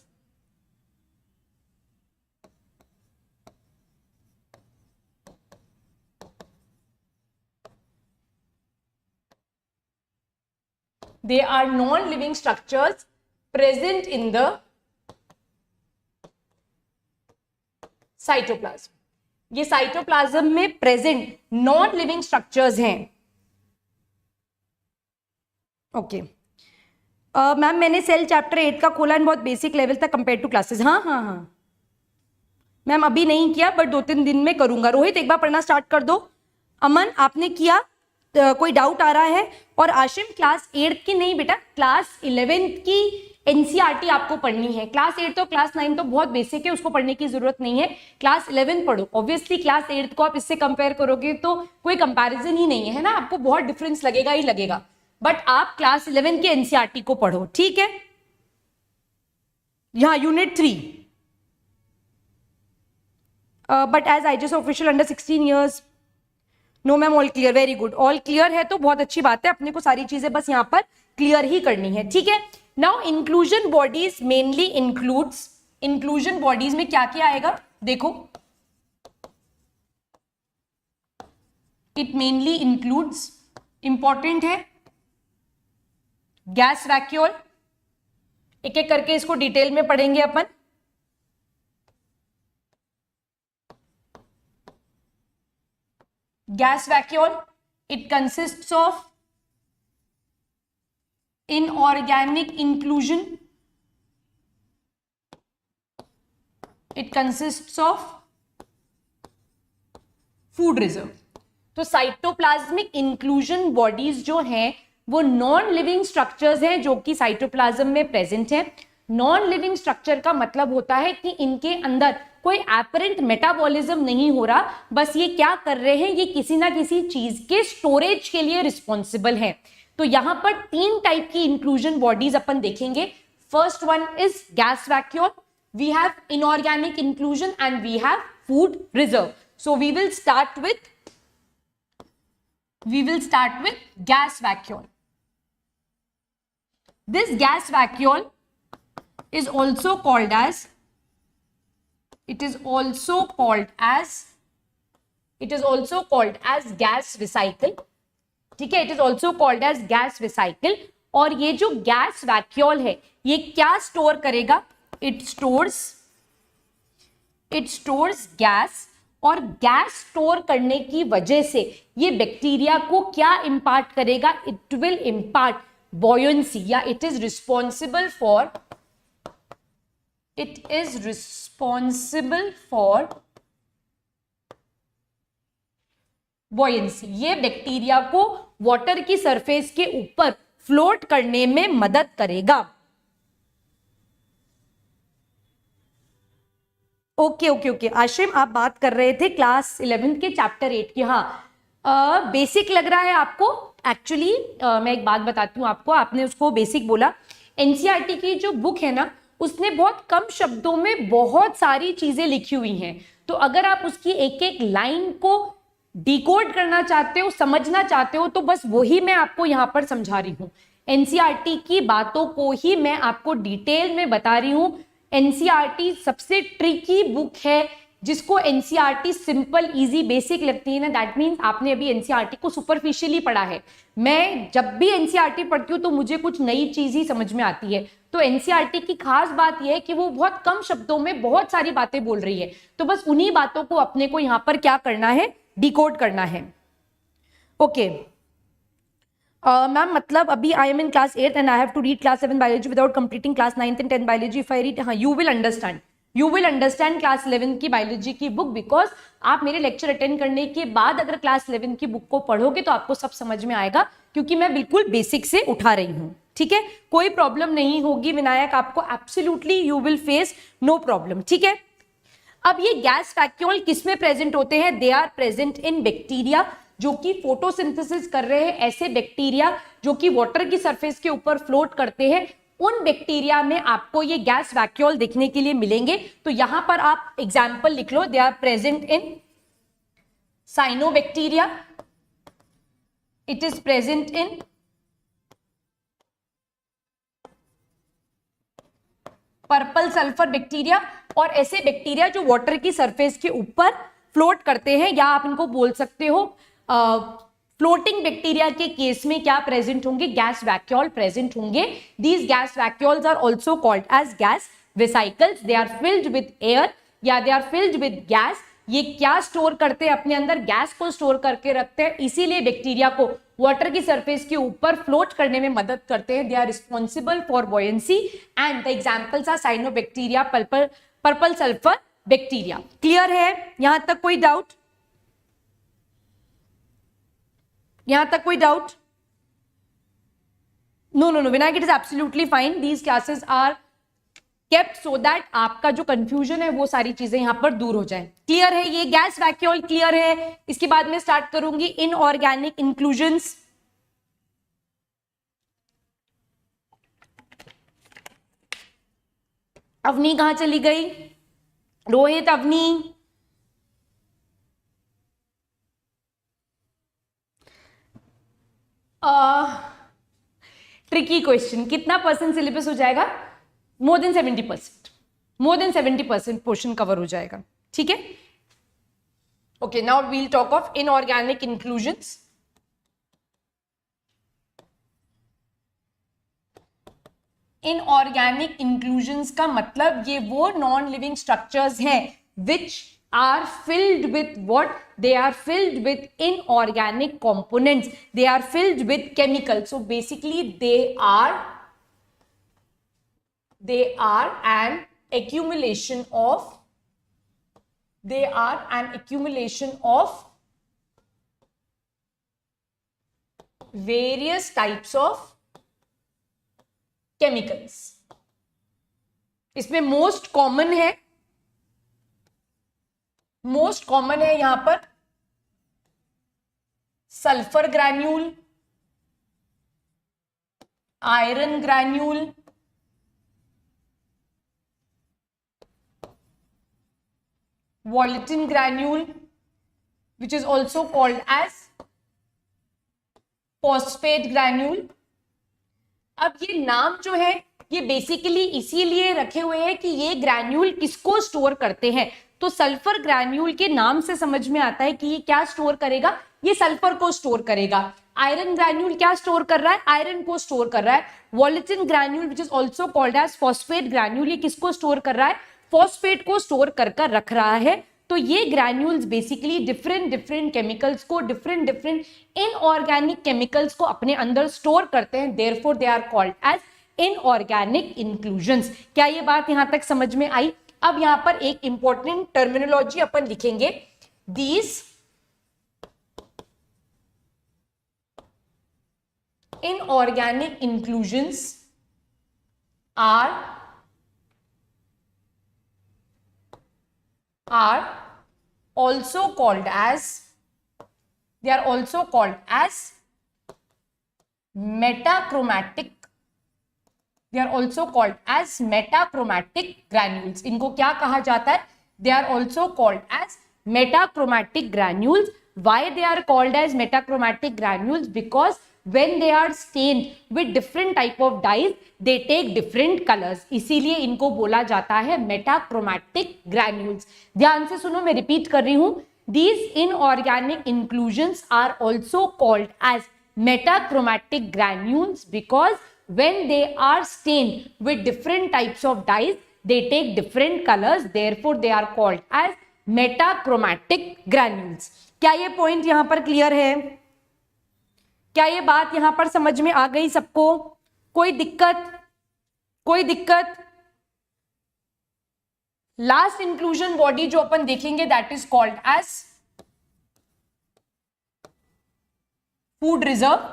present in the cytoplasm. ये साइटोप्लाज्म में प्रेजेंट नॉन लिविंग स्ट्रक्चर्स हैं. ओके मैम, मैंने सेल चैप्टर 8 का खोला बहुत basic level तक compare two classes. हाँ हाँ हाँ मैम, अभी नहीं किया बट 2-3 दिन में करूंगा. रोहित एक बार पढ़ना स्टार्ट कर दो. अमन आपने किया? कोई डाउट आ रहा है? और आशिम क्लास 8 की नहीं बेटा, क्लास 11th की एनसीईआरटी आपको पढ़नी है. क्लास 8 तो क्लास 9 तो बहुत बेसिक है, उसको पढ़ने की जरूरत नहीं है. क्लास 11 पढ़ो. ऑब्वियसली क्लास 8 को आप इससे कंपेयर करोगे तो कोई कंपैरिजन ही नहीं है ना, आपको बहुत डिफरेंस लगेगा ही लगेगा. बट आप क्लास 11 के एनसीईआरटी को पढ़ो, ठीक है. यहाँ unit 3. But as IGS official under 16 years. No ma'am, all clear. Very good, all clear है तो बहुत अच्छी बात है. अपने को सारी चीजें बस यहाँ पर क्लियर ही करनी है, ठीक है. Now inclusion bodies mainly includes, inclusion bodies में क्या क्या आएगा देखो. इट मेनली इंक्लूड्स, इंपॉर्टेंट है, गैस वैक्यूल. एक एक करके इसको डिटेल में पढ़ेंगे अपन. Gas vacuole, it consists of inorganic inclusion. It consists of food reserve. तो साइटोप्लाज्मिक इंक्लूजन बॉडीज जो हैं वो नॉन लिविंग स्ट्रक्चर्स हैं जो कि साइटोप्लाज्म में प्रेजेंट हैं. नॉन लिविंग स्ट्रक्चर का मतलब होता है कि इनके अंदर कोई एपरेंट मेटाबॉलिज्म नहीं हो रहा, बस ये क्या कर रहे हैं, ये किसी ना किसी चीज के स्टोरेज के लिए रिस्पॉन्सिबल है. तो यहां पर 3 टाइप की इंक्लूजन बॉडीज अपन देखेंगे. First one is gas vacuole, we have inorganic inclusion and we have food reserve. So we will start with gas vacuole. This gas vacuole is also called as gas recycle. ठीक है, it is also called as gas recycle. और ये जो gas vacuole है ये क्या store करेगा? It stores gas. और गैस स्टोर करने की वजह से ये बैक्टीरिया को क्या इंपार्ट करेगा? इट विल इंपार्ट बॉयंसी, या it is responsible for buoyancy. ये बैक्टीरिया को वाटर की सरफेस के ऊपर फ्लोट करने में मदद करेगा. ओके आशिम, आप बात कर रहे थे क्लास 11 के चैप्टर 8 की. हाँ, बेसिक लग रहा है आपको. एक्चुअली मैं एक बात बताती हूँ आपको. आपने उसको बेसिक बोला. एनसीईआरटी की जो बुक है ना, उसने बहुत कम शब्दों में बहुत सारी चीजें लिखी हुई हैं. तो अगर आप उसकी एक एक लाइन को डिकोड करना चाहते हो, समझना चाहते हो, तो बस वही मैं आपको यहां पर समझा रही हूं. एनसीईआरटी की बातों को ही मैं आपको डिटेल में बता रही हूं. एनसीईआरटी सबसे ट्रिकी बुक है. जिसको एनसीईआरटी सिंपल, इजी, बेसिक लगती है ना, दैट मीन्स आपने अभी एनसीईआरटी को सुपरफिशियली पढ़ा है. मैं जब भी एनसीईआरटी पढ़ती हूँ तो मुझे कुछ नई चीज ही समझ में आती है. तो एनसीईआरटी की खास बात यह है कि वो बहुत कम शब्दों में बहुत सारी बातें बोल रही है. तो बस उन्हीं बातों को अपने को यहाँ पर क्या करना है? डिकोड करना है. ओके मैम, मतलब अभी I am in class 8 and I have to read class 7 biology without completing class 9th and 10th biology. If I read, हाँ, यू विल अंडरस्टैंड क्लास 11 की बायोलॉजी की बुक, बिकॉज आप मेरे lecture attend करने के बाद अगर क्लास 11 की बुक को पढ़ोगे तो आपको सब समझ में आएगा, क्योंकि मैं बिल्कुल बेसिक से उठा रही हूँ. ठीक है, कोई प्रॉब्लम नहीं होगी विनायक आपको. Absolutely you will face no problem. ठीक है, अब ये गैस वैक्यूल किस में प्रेजेंट होते हैं? They are present in bacteria जो कि फोटोसिंथेसिस कर रहे हैं. ऐसे बैक्टीरिया जो कि वाटर की सरफेस के ऊपर फ्लोट करते हैं, उन बैक्टीरिया में आपको ये गैस वैक्यूल देखने के लिए मिलेंगे। तो यहां पर आप एग्जाम्पल लिख लो, they are present in cyanobacteria, it is present in purple sulphur bacteria, और ऐसे बैक्टीरिया जो वाटर की सरफेस के ऊपर फ्लोट करते हैं, या आप इनको बोल सकते हो फ्लोटिंग बैक्टीरिया के केस में क्या प्रेजेंट होंगे, गैस वैक्यूल प्रेजेंट होंगे। These gas vacuoles are also called as gas vesicles, they are filled with air या they are filled with gas. ये क्या स्टोर करते हैं अपने अंदर, गैस को स्टोर करके रखते हैं, इसीलिए बैक्टीरिया को वाटर की सरफेस के ऊपर फ्लोट करने में मदद करते हैं। They are responsible for buoyancy and the examples are cyanobacteria, purple sulphur bacteria. Clear है यहां तक कोई डाउट? यहां तक कोई doubt? No no no Vinayak, it is absolutely fine. These classes are kept so that आपका जो कंफ्यूजन है वो सारी चीजें यहां पर दूर हो जाए। क्लियर है ये गैस वैक्यूल? क्लियर है? इसके बाद में स्टार्ट करूंगी इनऑर्गेनिक इंक्लूजन्स। अवनी कहां चली गई? Rohit, Avani, tricky question. कितना परसेंट सिलेबस हो जाएगा? More than 70%, more than 70% portion cover हो जाएगा। ठीक है, okay, now we'll talk of inorganic inclusions. Inorganic inclusions का मतलब ये वो नॉन लिविंग स्ट्रक्चर्स हैं which are filled with what? They are filled with inorganic components, they are filled with chemicals. So basically they are an accumulation of various types of chemicals. इसमें most common है यहां पर sulphur granule, iron granule, volutin granule which is also called as phosphate granule. अब ये नाम जो है ये बेसिकली इसीलिए रखे हुए हैं कि ये ग्रैन्यूल किसको स्टोर करते हैं। तो सल्फर ग्रैन्यूल के नाम से समझ में आता है कि ये क्या स्टोर करेगा, ये सल्फर को स्टोर करेगा। आयरन ग्रैन्यूल क्या स्टोर कर रहा है, आयरन को स्टोर कर रहा है। Volutin granule which is also called as phosphate granule, ये किसको स्टोर कर रहा है, फॉस्फेट को स्टोर कर रख रहा है। तो ये ग्रैन्यूल्स बेसिकली डिफरेंट केमिकल्स को, डिफरेंट इनऑर्गेनिक केमिकल्स को अपने अंदर स्टोर करते हैं, therefore they are called as inorganic inclusions. क्या ये बात यहां तक समझ में आई? अब यहां पर एक इंपॉर्टेंट टर्मिनोलॉजी अपन लिखेंगे, these inorganic inclusions are also called as, they are also called as metachromatic, they are also called as metachromatic granules। इनको क्या कहा जाता है? they are also called as metachromatic granules। why they are called as metachromatic granules? because when they are stained with different type of dyes they take different colors, इसीलिए इनको बोला जाता है metachromatic granules। ध्यान से सुनो, मैं रिपीट कर रही हूं, these inorganic inclusions are also called as metachromatic granules because when they are stained with different types of dyes they take different colors, therefore they are called as metachromatic granules। क्या ये point यहां पर clear है? क्या ये बात यहां पर समझ में आ गई सबको? कोई दिक्कत? कोई दिक्कत? लास्ट इंक्लूजन बॉडी जो अपन देखेंगे that is called as food reserve.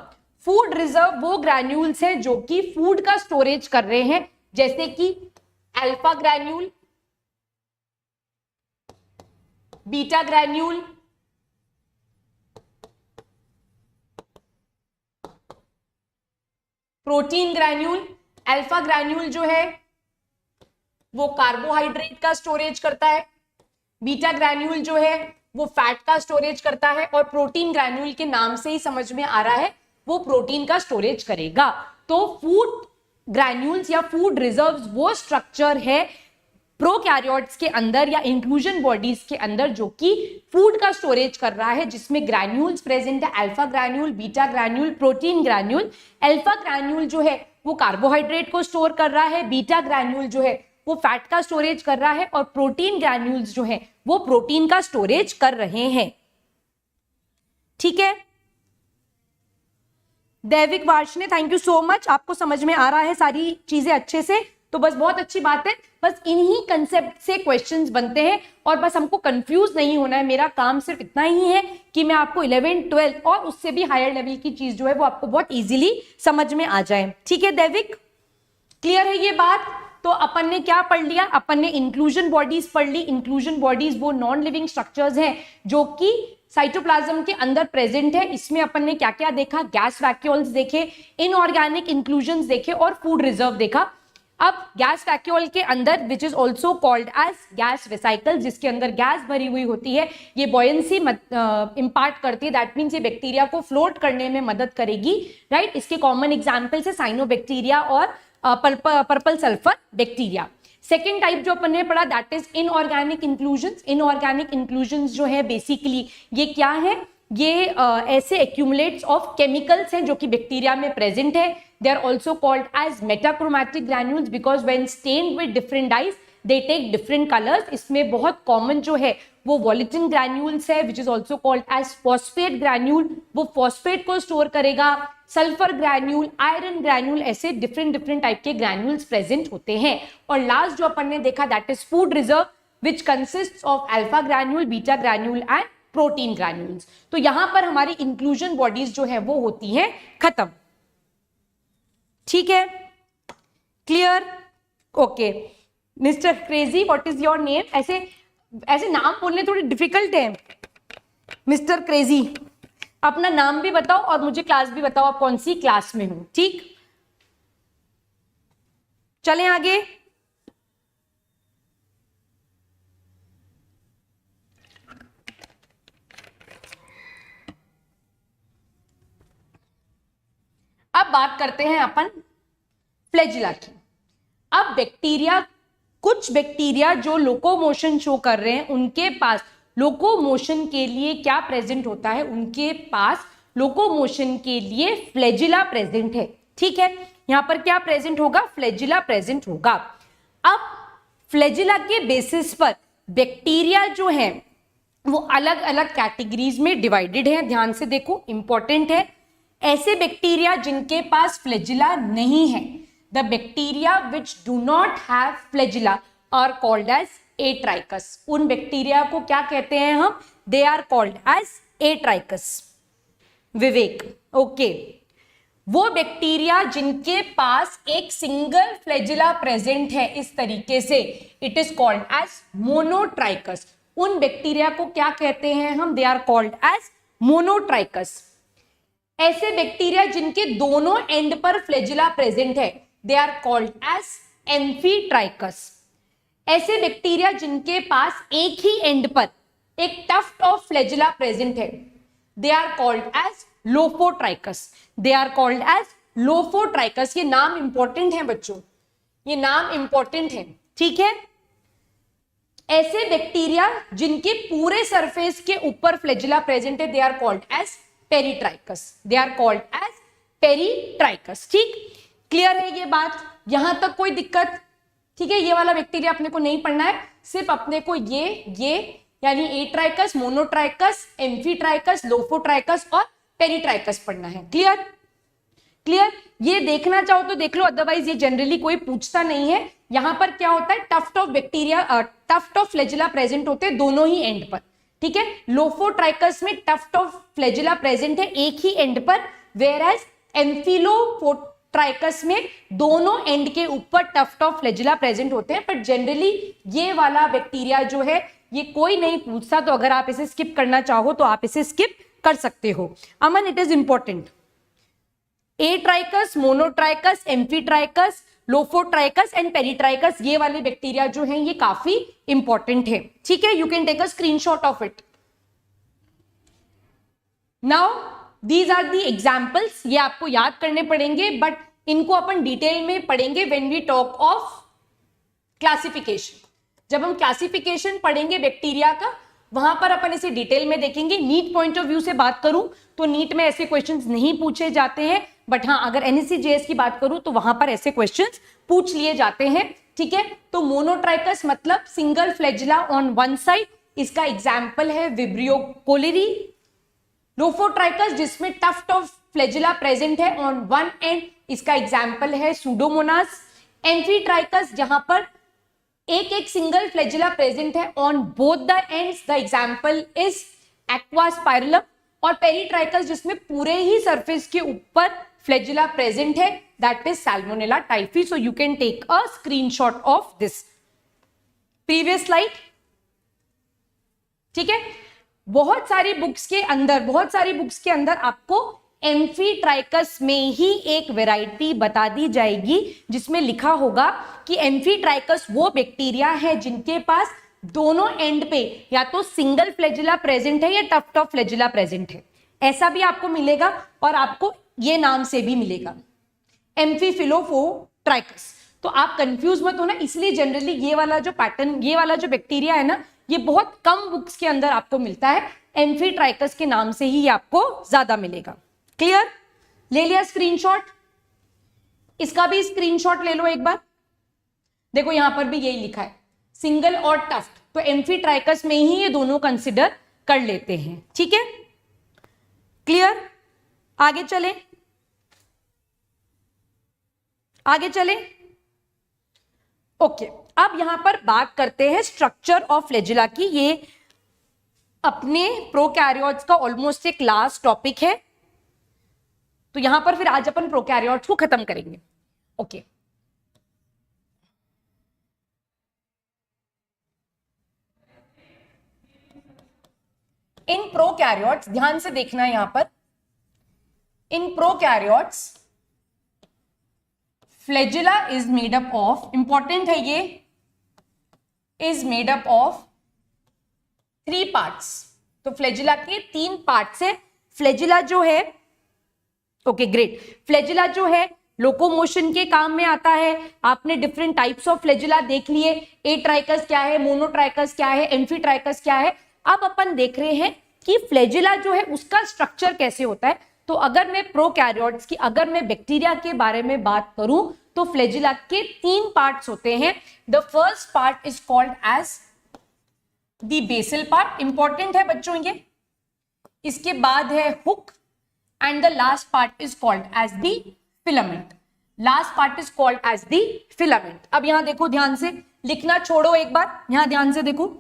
Food reserve वो ग्रैन्यूल्स हैं जो कि फूड का स्टोरेज कर रहे हैं, जैसे कि alpha granule, beta granule, protein granule, alpha granule जो है वो कार्बोहाइड्रेट का स्टोरेज करता है, बीटा ग्रैन्यूल जो है वो फैट का स्टोरेज करता है, और प्रोटीन ग्रैन्यूल के नाम से ही समझ में आ रहा है वो प्रोटीन का स्टोरेज करेगा। तो फूड ग्रैन्यूल्स या फूड रिजर्व्स वो स्ट्रक्चर है प्रोकैरियोट्स के अंदर या इंक्लूजन बॉडीज के अंदर जो कि फूड का स्टोरेज कर रहा है, जिसमें ग्रैन्यूल्स प्रेजेंट है, alpha granule, beta granule, protein granule. Alpha granule जो है वो कार्बोहाइड्रेट को स्टोर कर रहा है, बीटा ग्रैन्यूल जो है वो फैट का स्टोरेज कर रहा है, और प्रोटीन ग्रैन्यूल्स जो है वो प्रोटीन का स्टोरेज कर रहे हैं। ठीक है, दैविक वार्षणे, थैंक यू सो मच, आपको समझ में आ रहा है सारी चीजें अच्छे से, तो बस बहुत अच्छी बात है। बस इन्हीं कंसेप्ट से क्वेश्चंस बनते हैं और बस हमको कंफ्यूज नहीं होना है। मेरा काम सिर्फ इतना ही है कि मैं आपको 11th 12th और उससे भी हायर लेवल की चीज जो है वो आपको बहुत इजीली समझ में आ जाए। ठीक है दैविक, क्लियर है ये बात? तो अपन ने क्या पढ़ लिया? अपन ने इंक्लूजन बॉडीज पढ़ ली। इंक्लूजन बॉडीज वो नॉन लिविंग स्ट्रक्चर्स हैं जो कि साइटोप्लाज्म के अंदर प्रेजेंट है। इसमें अपन ने क्या क्या देखा? गैस वैक्यूल्स देखे, इनऑर्गेनिक इंक्लूजन्स देखे और फूड रिजर्व देखा। अब गैस वैक्यूल के अंदर which is also called as gas vesicle, जिसके अंदर गैस भरी हुई होती है, ये बॉयंसी इम्पार्ट करती है, दैट मीन्स ये बैक्टीरिया को फ्लोट करने में मदद करेगी, राइट? इसके कॉमन एग्जाम्पल्स है साइनोबैक्टीरिया और purple sulphur bacteria. Second type जो अपन ने पढ़ा that is inorganic inclusions. Inorganic inclusions जो है बेसिकली ये क्या है? ये ऐसे एक्यूमुलेट्स ऑफ केमिकल्स हैं जो कि बैक्टीरिया में प्रेजेंट है। They are also called as metachromatic granules because when stained with different dyes they take different colours. इसमें बहुत कॉमन जो है वो वॉलेटिन ग्रैन्यूल्स है which is also called as phosphate granule, वो फॉस्फेट को स्टोर करेगा। सल्फर ग्रैन्यूल, आयरन ग्रैन्यूल, ऐसे डिफरेंट डिफरेंट टाइप के ग्रैन्यूल्स प्रेजेंट होते हैं। और लास्ट जो अपन ने देखा that is food reserve which consist of alpha granule, beta granule and protein granules. तो यहां पर हमारी इंक्लूजन बॉडीज जो है वो होती हैं खत्म। ठीक है, clear? Okay mister crazy, what is your name? ऐसे ऐसे नाम बोलने थोड़ी डिफिकल्ट है। मिस्टर क्रेजी, अपना नाम भी बताओ और मुझे क्लास भी बताओ, आप कौन सी क्लास में हो। ठीक, चलें आगे। अब बात करते हैं अपन फ्लैजिला की। अब बैक्टीरिया, कुछ बैक्टीरिया जो लोकोमोशन शो कर रहे हैं उनके पास लोकोमोशन के लिए क्या प्रेजेंट होता है? उनके पास लोकोमोशन के लिए फ्लैजिला प्रेजेंट है। ठीक है, यहां पर क्या प्रेजेंट होगा? फ्लैजिला प्रेजेंट होगा। अब फ्लैजिला के बेसिस पर बैक्टीरिया जो है वो अलग अलग कैटेगरीज में डिवाइडेड है। ध्यान से देखो, इंपॉर्टेंट है। ऐसे बैक्टीरिया जिनके पास फ्लैजिला नहीं है, the bacteria which do not have flagella are called as atrichous. उन बैक्टीरिया को क्या कहते हैं हम? They are called as atrichous. Vivek, okay, वो बैक्टीरिया जिनके पास एक सिंगल फ्लैजिला प्रेजेंट है इस तरीके से, it is called as monotrichous. उन बैक्टीरिया को क्या कहते हैं हम? They are called as monotrichous. ऐसे बैक्टीरिया जिनके दोनों एंड पर फ्लैजिला प्रेजेंट है, they are called as amphitrichous. ऐसे बैक्टीरिया जिनके पास एक ही एंड पर एक टफ्ट ऑफ फ्लैजिला प्रेजेंट है, they are called as lophotrichous. They are called as lophotrichous. ये नाम इंपॉर्टेंट है बच्चों, ये नाम इंपॉर्टेंट है। ठीक है, ऐसे बैक्टीरिया जिनके पूरे सरफेस के ऊपर फ्लैजिला प्रेजेंट है, they are called as peritrichous. They are called as peritrichous. ठीक, क्लियर है ये बात? यहां तक कोई दिक्कत? ठीक है, ये वाला बैक्टीरिया अपने को नहीं पढ़ना है, सिर्फ अपने को ये यानी एट्राइकस, मोनोट्राइकस, एम्फीट्राइकस, लोफोट्राइकस और पेरीट्राइकस पढ़ना है। क्लियर? क्लियर? ये देखना चाहो तो देख लो, अदरवाइज ये जनरली कोई पूछता नहीं है। यहां पर क्या होता है? Tuft of bacteria, tuft of flagella present होते हैं दोनों ही एंड पर। ठीक है, लोफोट्राइकस में टफ्ट ऑफ फ्लैजिला प्रेजेंट है एक ही एंड पर, वेयर एज एम्फिलोट्राइकस में दोनों एंड के ऊपर टफ्ट ऑफ फ्लैजिला प्रेजेंट होते हैं। पर जनरली ये वाला बैक्टीरिया जो है ये कोई नहीं पूछता, तो अगर आप इसे स्किप करना चाहो तो आप इसे स्किप कर सकते हो। Aman, it is important. Atrichous, monotrichous, amphitrichous, lophotrichous and peritrichous, ये वाले बैक्टीरिया जो हैं ये काफी इंपॉर्टेंट है, ठीक है। You can take a screenshot of it. Now these are the examples, ये आपको याद करने पड़ेंगे, बट इनको अपन डिटेल में पढ़ेंगे when we talk of classification. जब हम क्लासिफिकेशन पढ़ेंगे बैक्टीरिया का, वहां पर अपन इसे डिटेल में देखेंगे। नीट पॉइंट ऑफ व्यू से बात करूं तो नीट में ऐसे क्वेश्चंस नहीं पूछे जाते हैं, बट हाँ अगर NSE-JS की बात करूं तो वहां पर ऐसे क्वेश्चंस पूछ लिए जाते हैं, ठीक है। तो मोनोट्राइकस मतलब single flagella on one side, इसका एग्जाम्पल है विब्रियो कोलेरी। लोफोट्राइकस जिसमें टफ्ट ऑफ फ्लैजिला प्रेजेंट है ऑन वन एंड, इसका एग्जाम्पल है सूडोमोनास। एम्फीट्राइकस जहां पर एक एक सिंगल फ्लैजिला प्रेजेंट है on both the ends, the example is Aquaspirillum. और पेरिट्राइकस जिसमें पूरे ही सरफेस के ऊपर फ्लैजिला प्रेजेंट है, that is Salmonella typhi. So you can take a screenshot of this. Previous slide, ठीक है। बहुत सारी बुक्स के अंदर आपको एम्फीट्राइकस में ही एक वैरायटी बता दी जाएगी जिसमें लिखा होगा कि एम्फीट्राइकस वो बैक्टीरिया है जिनके पास दोनों एंड पे या तो सिंगल फ्लैजिला प्रेजेंट है या टफ्ट ऑफ फ्लैजिला प्रेजेंट है, ऐसा भी आपको मिलेगा और आपको ये नाम से भी मिलेगा, एम्फीफिलोफोट्राइकस। तो आप कंफ्यूज मत होना, इसलिए जनरली ये वाला जो पैटर्न, ये वाला जो बैक्टीरिया है ना, ये बहुत कम बुक्स के अंदर आपको मिलता है, एम्फीट्राइकस के नाम से ही आपको ज्यादा मिलेगा। क्लियर? ले लिया स्क्रीनशॉट? इसका भी स्क्रीनशॉट ले लो एक बार। देखो यहां पर भी यही लिखा है, सिंगल और टफ्ट, तो एम्फीट्राइकस में ही ये दोनों कंसिडर कर लेते हैं, ठीक है। क्लियर? आगे चले, आगे चले। ओके, अब यहां पर बात करते हैं स्ट्रक्चर ऑफ फ्लैजिला की। ये अपने प्रोकैरियोट्स का ऑलमोस्ट एक लास्ट टॉपिक है, तो यहां पर फिर आज अपन प्रोकैरियोट्स को खत्म करेंगे। ओके, इन प्रोकैरियोट्स ध्यान से देखना है, यहां पर इन prokaryotes flagella is made up of, important है ये, is made up of 3 parts. तो फ्लैजिला के 3 पार्ट्स है। फ्लैजिला जो है, ओके ग्रेट, फ्लैजिला जो है लोकोमोशन के काम में आता है। आपने डिफरेंट टाइप्स ऑफ फ्लैजिला देख लिए, एट्राइकस क्या है, मोनोट्राइकस क्या है, एम्फीट्राइकस क्या है। अब अपन देख रहे हैं कि फ्लैजिला जो है उसका स्ट्रक्चर कैसे होता है। तो अगर मैं प्रोकैरियोट्स की, अगर मैं बैक्टीरिया के बारे में बात करूं तो फ्लैजिला के 3 पार्ट्स होते हैं। The first part is called as the basal part, important है बच्चों ये। इसके बाद है hook and the last part is called as the filament. Last part is called as the filament. अब यहां देखो ध्यान से, लिखना छोड़ो एक बार, यहां ध्यान से देखो,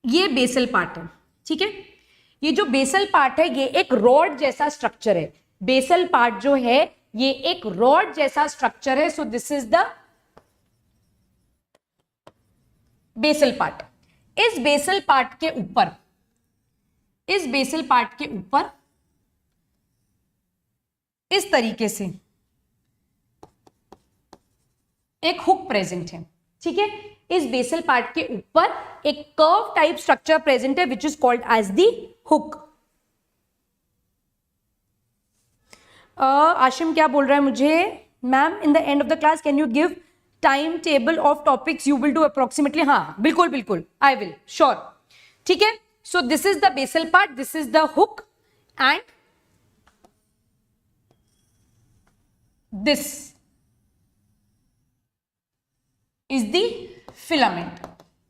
ये बेसल पार्ट है, ठीक है। ये जो बेसल पार्ट है ये एक रॉड जैसा स्ट्रक्चर है। बेसल पार्ट जो है ये एक रॉड जैसा स्ट्रक्चर है। So this is the basal part. इस बेसल पार्ट के ऊपर, इस बेसल पार्ट के ऊपर इस तरीके से एक हुक प्रेजेंट है, ठीक है। इस बेसल पार्ट के ऊपर एक कर्व टाइप स्ट्रक्चर प्रेजेंट है which is called as the hook. Ashim क्या बोल रहा है मुझे, ma'am in the end of the class can you give time table of topics you will do approximately. हाँ बिल्कुल बिल्कुल, आई विल, श्योर, ठीक है। So this is the basal part, this is the hook and this is the filament.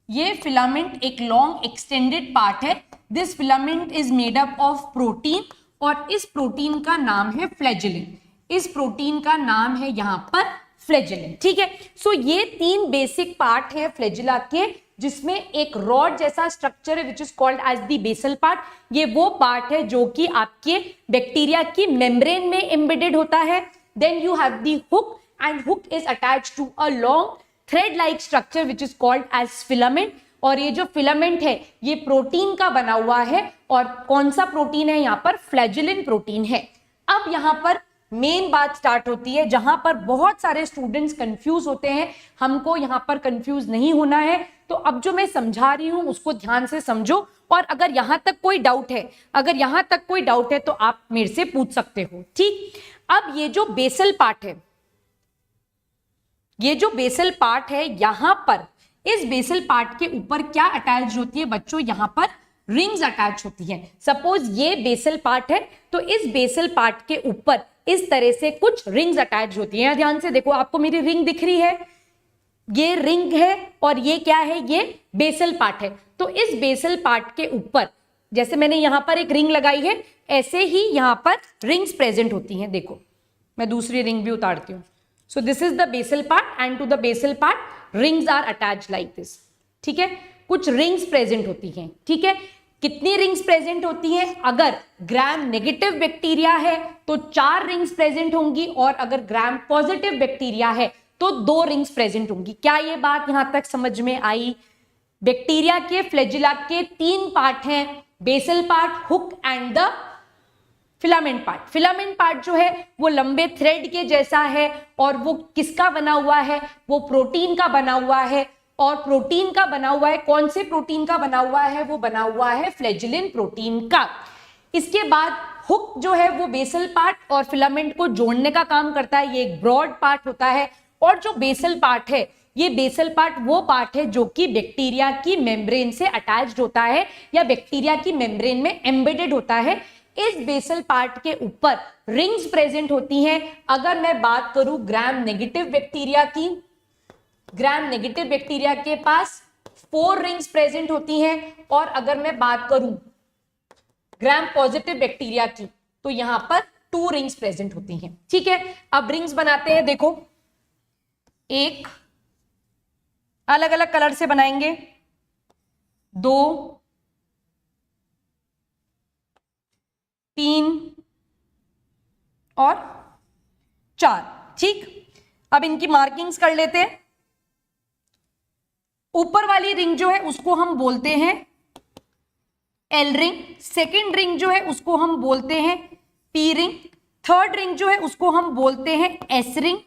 ये filament एक long extended part है। This filament is made up of protein और इस प्रोटीन का नाम है फ्लैजिलिन। इस प्रोटीन का नाम है यहां पर फ्लैजिलिन, ठीक है। सो ये 3 बेसिक पार्ट है फ्लैजिला के, जिसमें एक रॉड जैसा स्ट्रक्चर है which is called as the basal part. ये वो पार्ट है जो कि आपके बैक्टीरिया की मेम्ब्रेन में एम्बेडेड होता है। Then you have the hook and hook is attached to a long thread like structure which is called as filament और ये जो फिलामेंट है ये प्रोटीन का बना हुआ है, और कौन सा प्रोटीन है यहाँ पर, फ्लैजिलिन प्रोटीन है। अब यहाँ पर मेन बात स्टार्ट होती है जहां पर बहुत सारे स्टूडेंट्स कंफ्यूज होते हैं, हमको यहां पर कंफ्यूज नहीं होना है। तो अब जो मैं समझा रही हूं उसको ध्यान से समझो, और अगर यहां तक कोई डाउट है, अगर यहां तक कोई डाउट है तो आप मेरे से पूछ सकते हो, ठीक। अब ये जो बेसल पार्ट है, ये जो बेसल पार्ट है, यहां पर इस बेसल पार्ट के ऊपर क्या अटैच होती है बच्चों, यहां पर रिंग्स अटैच होती हैं। सपोज ये बेसल पार्ट है, तो इस बेसल पार्ट के ऊपर इस तरह से कुछ रिंग्स अटैच होती हैं। ध्यान से देखो, आपको मेरी रिंग दिख रही है, ये रिंग है और ये क्या है, ये बेसल पार्ट है। तो इस बेसल पार्ट के ऊपर जैसे मैंने यहां पर एक रिंग लगाई है, ऐसे ही यहां पर रिंग्स प्रेजेंट होती हैं। देखो मैं दूसरी रिंग भी उतारती हूं। So this is the basal part and to the basal part rings are attach like this, ठीक है। कुछ रिंग्स प्रेजेंट होती हैं, ठीक है। कितनी रिंग्स प्रेजेंट होती हैं, अगर ग्राम नेगेटिव बैक्टीरिया है तो 4 रिंग्स प्रेजेंट होंगी, और अगर ग्राम पॉजिटिव बैक्टीरिया है तो 2 रिंग्स प्रेजेंट होंगी। क्या ये बात यहां तक समझ में आई? बैक्टीरिया के फ्लैजिला के 3 पार्ट हैं, basal part, hook and the filament part. Filament part जो है वो लंबे थ्रेड के जैसा है, और वो किसका बना हुआ है, वो प्रोटीन का बना हुआ है। और प्रोटीन का बना हुआ है, कौन से प्रोटीन का बना हुआ है, वो बना हुआ है फ्लैजिलिन प्रोटीन का। इसके बाद हुक जो है वो बेसल पार्ट और फिलामेंट को जोड़ने का काम करता है, ये एक ब्रॉड पार्ट होता है। और जो बेसल पार्ट है, ये बेसल पार्ट वो पार्ट है जो कि बैक्टीरिया की मेम्ब्रेन से अटैच्ड होता है, या बैक्टीरिया की मेम्ब्रेन में एम्बेडेड होता है। इस बेसल पार्ट के ऊपर रिंग्स प्रेजेंट होती हैं। अगर मैं बात करूं ग्राम नेगेटिव बैक्टीरिया की, ग्राम नेगेटिव बैक्टीरिया के पास 4 रिंग्स प्रेजेंट होती हैं, और अगर मैं बात करूं ग्राम पॉजिटिव बैक्टीरिया की तो यहां पर 2 रिंग्स प्रेजेंट होती हैं, ठीक है। अब रिंग्स बनाते हैं, देखो एक अलग अलग कलर से बनाएंगे, 2, 3 और 4, ठीक। अब इनकी मार्किंग्स कर लेते हैं। ऊपर वाली रिंग जो है उसको हम बोलते हैं एल रिंग, सेकेंड रिंग जो है उसको हम बोलते हैं पी रिंग, थर्ड रिंग जो है उसको हम बोलते हैं एस रिंग,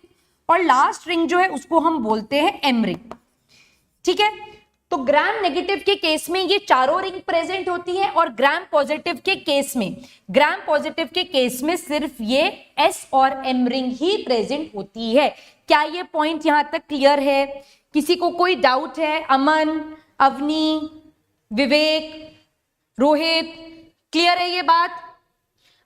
और लास्ट रिंग जो है उसको हम बोलते हैं एम रिंग, ठीक है। तो ग्राम नेगेटिव के केस में ये चारों रिंग प्रेजेंट होती है, और ग्राम पॉजिटिव के केस में, ग्राम पॉजिटिव के केस में सिर्फ ये एस और एम रिंग ही प्रेजेंट होती है। क्या ये पॉइंट यहां तक क्लियर है? किसी को कोई डाउट है? अमन, अवनी, विवेक, रोहित, क्लियर है ये बात?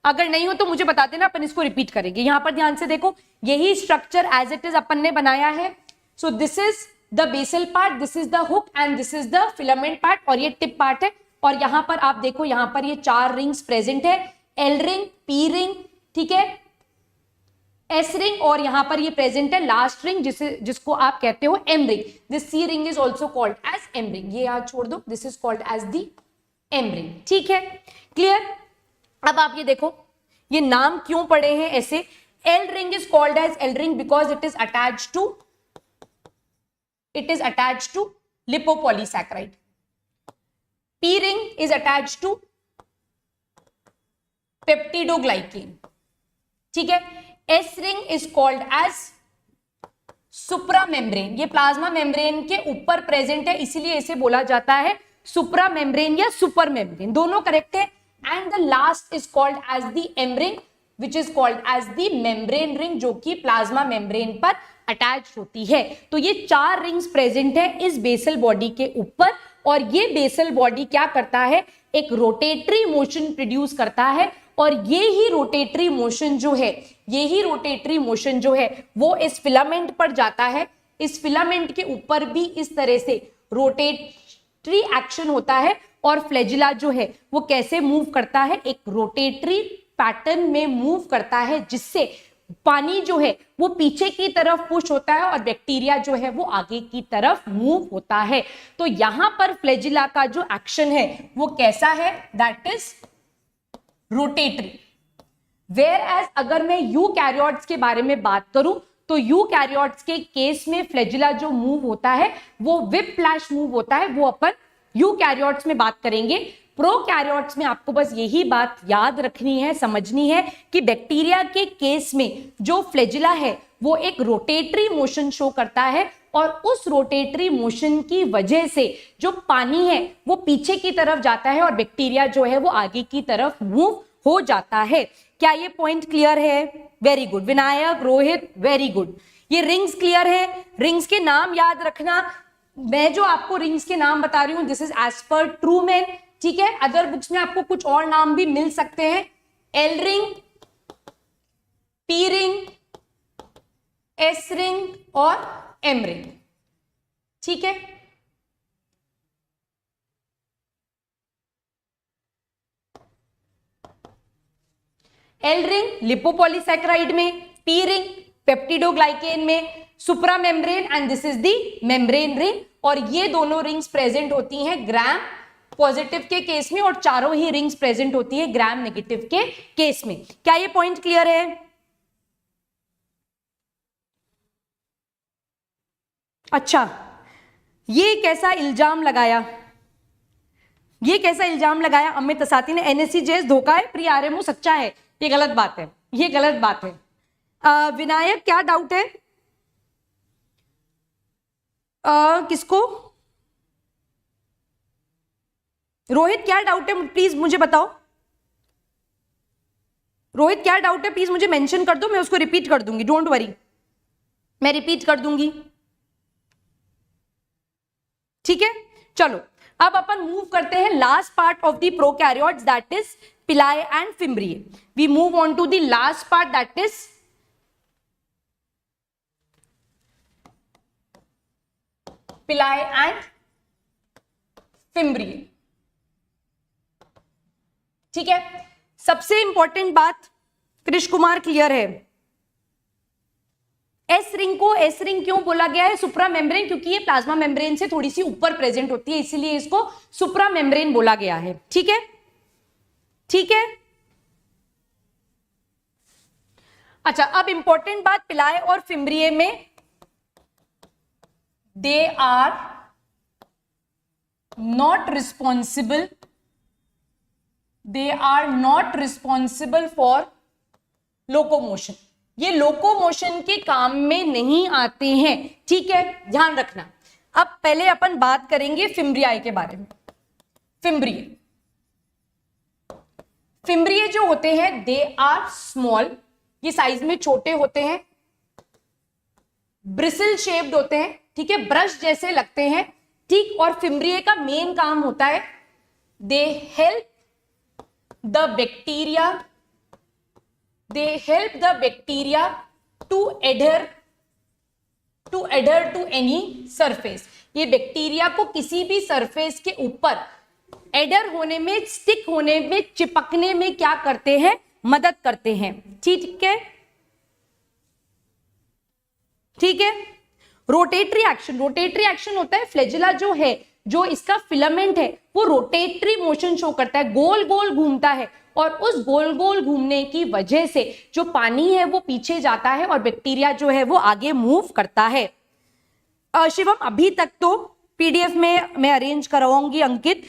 अगर नहीं हो तो मुझे बता देना, अपन इसको रिपीट करेंगे। यहां पर ध्यान से देखो, यही स्ट्रक्चर एज इट इज अपन ने बनाया है। So this is the basal part, this is the hook and this is the filament part, और ये टिप पार्ट है। और यहां पर आप देखो, यहां पर ये 4 रिंग्स प्रेजेंट है, एल रिंग, पी रिंग, ठीक है, एस रिंग, और यहां पर ये प्रेजेंट है लास्ट रिंग जिसको आप कहते हो M ring. This C ring is also called as M ring, ये याद छोड़ दो, this is called as the M ring, ठीक है, क्लियर। अब आप ये देखो, ये नाम क्यों पड़े हैं ऐसे? L ring is called as L ring because it is attached to lipopolysaccharide. P ring is attached to peptidoglycan, ठीक है। S ring is called as supra membrane, ये प्लाज्मा मेम्ब्रेन के ऊपर प्रेजेंट है, इसीलिए इसे बोला जाता है सुप्रा मेम्ब्रेन या सुपर मेम्ब्रेन, दोनों करेक्ट है। And the last is called as the M ring which is called as the membrane ring, जो कि प्लाज्मा मेम्ब्रेन पर अटैच होती है। तो ये 4 रिंग्स प्रेजेंट है इस बेसल बॉडी के ऊपर, और ये बेसल बॉडी क्या करता है, एक रोटेटरी मोशन प्रोड्यूस करता है, और ये ही रोटेटरी मोशन जो है, यही रोटेटरी मोशन जो है वो इस फिलामेंट पर जाता है। इस फिलामेंट के ऊपर भी इस तरह से रोटेटरी एक्शन होता है, और फ्लैजिला जो है वो कैसे मूव करता है, एक रोटेटरी पैटर्न में मूव करता है, जिससे पानी जो है वो पीछे की तरफ पुश होता है और बैक्टीरिया जो है वो आगे की तरफ मूव होता है। तो यहां पर फ्लैजिला का जो एक्शन है वो कैसा है, that is rotatory. Whereas अगर मैं यूकैरियोट्स के बारे में बात करूं तो यूकैरियोट्स के केस में फ्लैजिला जो मूव होता है वो व्हिप्लैश मूव होता है, वो अपन यूकैरियोट्स में बात करेंगे। प्रोकैरियोट्स में आपको बस यही बात याद रखनी है, समझनी है कि बैक्टीरिया के केस में जो फ्लैजिला है वो एक रोटेटरी मोशन शो करता है और उस रोटेटरी मोशन की वजह से जो पानी है वो पीछे की तरफ जाता है और बैक्टीरिया जो है वो आगे की तरफ मूव हो जाता है। क्या ये पॉइंट क्लियर है? Very good Vinayak, Rohit, very good. ये रिंग्स क्लियर है? रिंग्स के नाम याद रखना, मैं जो आपको रिंग्स के नाम बता रही हूं this is as per Truman, ठीक है। अदर बुक्स में आपको कुछ और नाम भी मिल सकते हैं, L ring, P ring, S ring और एम रिंग, ठीक है। एल रिंग लिपोपॉलीसैकेराइड में, पी रिंग पेप्टिडोग्लाइकेन में, supra membrane and this is the membrane ring. और ये दोनों रिंग्स प्रेजेंट होती हैं ग्राम पॉजिटिव के केस में और चारों ही रिंग्स प्रेजेंट होती है ग्राम नेगेटिव के केस में। क्या ये पॉइंट क्लियर है? अच्छा, ये कैसा इल्जाम लगाया, ये कैसा इल्जाम लगाया अमित असाती ने, NSCJS धोखा है, प्री आरएमओ सच्चा है। ये गलत बात है, ये गलत बात है। विनायक क्या डाउट है? किसको? रोहित क्या डाउट है प्लीज मुझे बताओ। रोहित क्या डाउट है प्लीज मुझे मेंशन कर दो, मैं उसको रिपीट कर दूंगी, डोंट वरी, मैं रिपीट कर दूंगी, ठीक है। चलो अब अपन मूव करते हैं last part of the prokaryotes that is pili and fimbriae. We move on to the last part that is pili and fimbriae, ठीक है। सबसे इंपॉर्टेंट बात कृष्ण कुमार क्लियर है? एस रिंग को एस रिंग क्यों बोला गया है? सुप्रा मेम्ब्रेन, क्योंकि ये प्लाज्मा मेम्ब्रेन से थोड़ी सी ऊपर प्रेजेंट होती है, इसीलिए इसको सुप्रा मेम्ब्रेन बोला गया है, ठीक है, ठीक है। अच्छा, अब इंपॉर्टेंट बात पिलाए और फिम्ब्रिए में, they are not responsible, they are not responsible for locomotion. ये लोकोमोशन के काम में नहीं आते हैं, ठीक है, ध्यान रखना। अब पहले अपन बात करेंगे फिम्ब्रियाई के बारे में। फिम्ब्रिए, फिम्ब्रिए जो होते हैं दे आर स्मॉल, ये साइज में छोटे होते हैं, ब्रिसल शेप्ड होते हैं, ठीक है, ब्रश जैसे लगते हैं, ठीक। और फिम्ब्रिए का मेन काम होता है they help the bacteria, they help the bacteria to adhere to any surface। ये बैक्टीरिया को किसी भी सरफेस के ऊपर एडर होने में, स्टिक होने में, चिपकने में क्या करते हैं? मदद करते हैं, ठीक है, ठीक है। रोटेटरी एक्शन, रोटेटरी एक्शन होता है, फ्लैजिला जो है, जो इसका फिलामेंट है वो रोटेटरी मोशन शो करता है, गोल गोल घूमता है और उस गोल गोल घूमने की वजह से जो पानी है वो पीछे जाता है और बैक्टीरिया जो है वो आगे मूव करता है। शिवम अभी तक तो पीडीएफ में मैं अरेंज करवाऊंगी अंकित।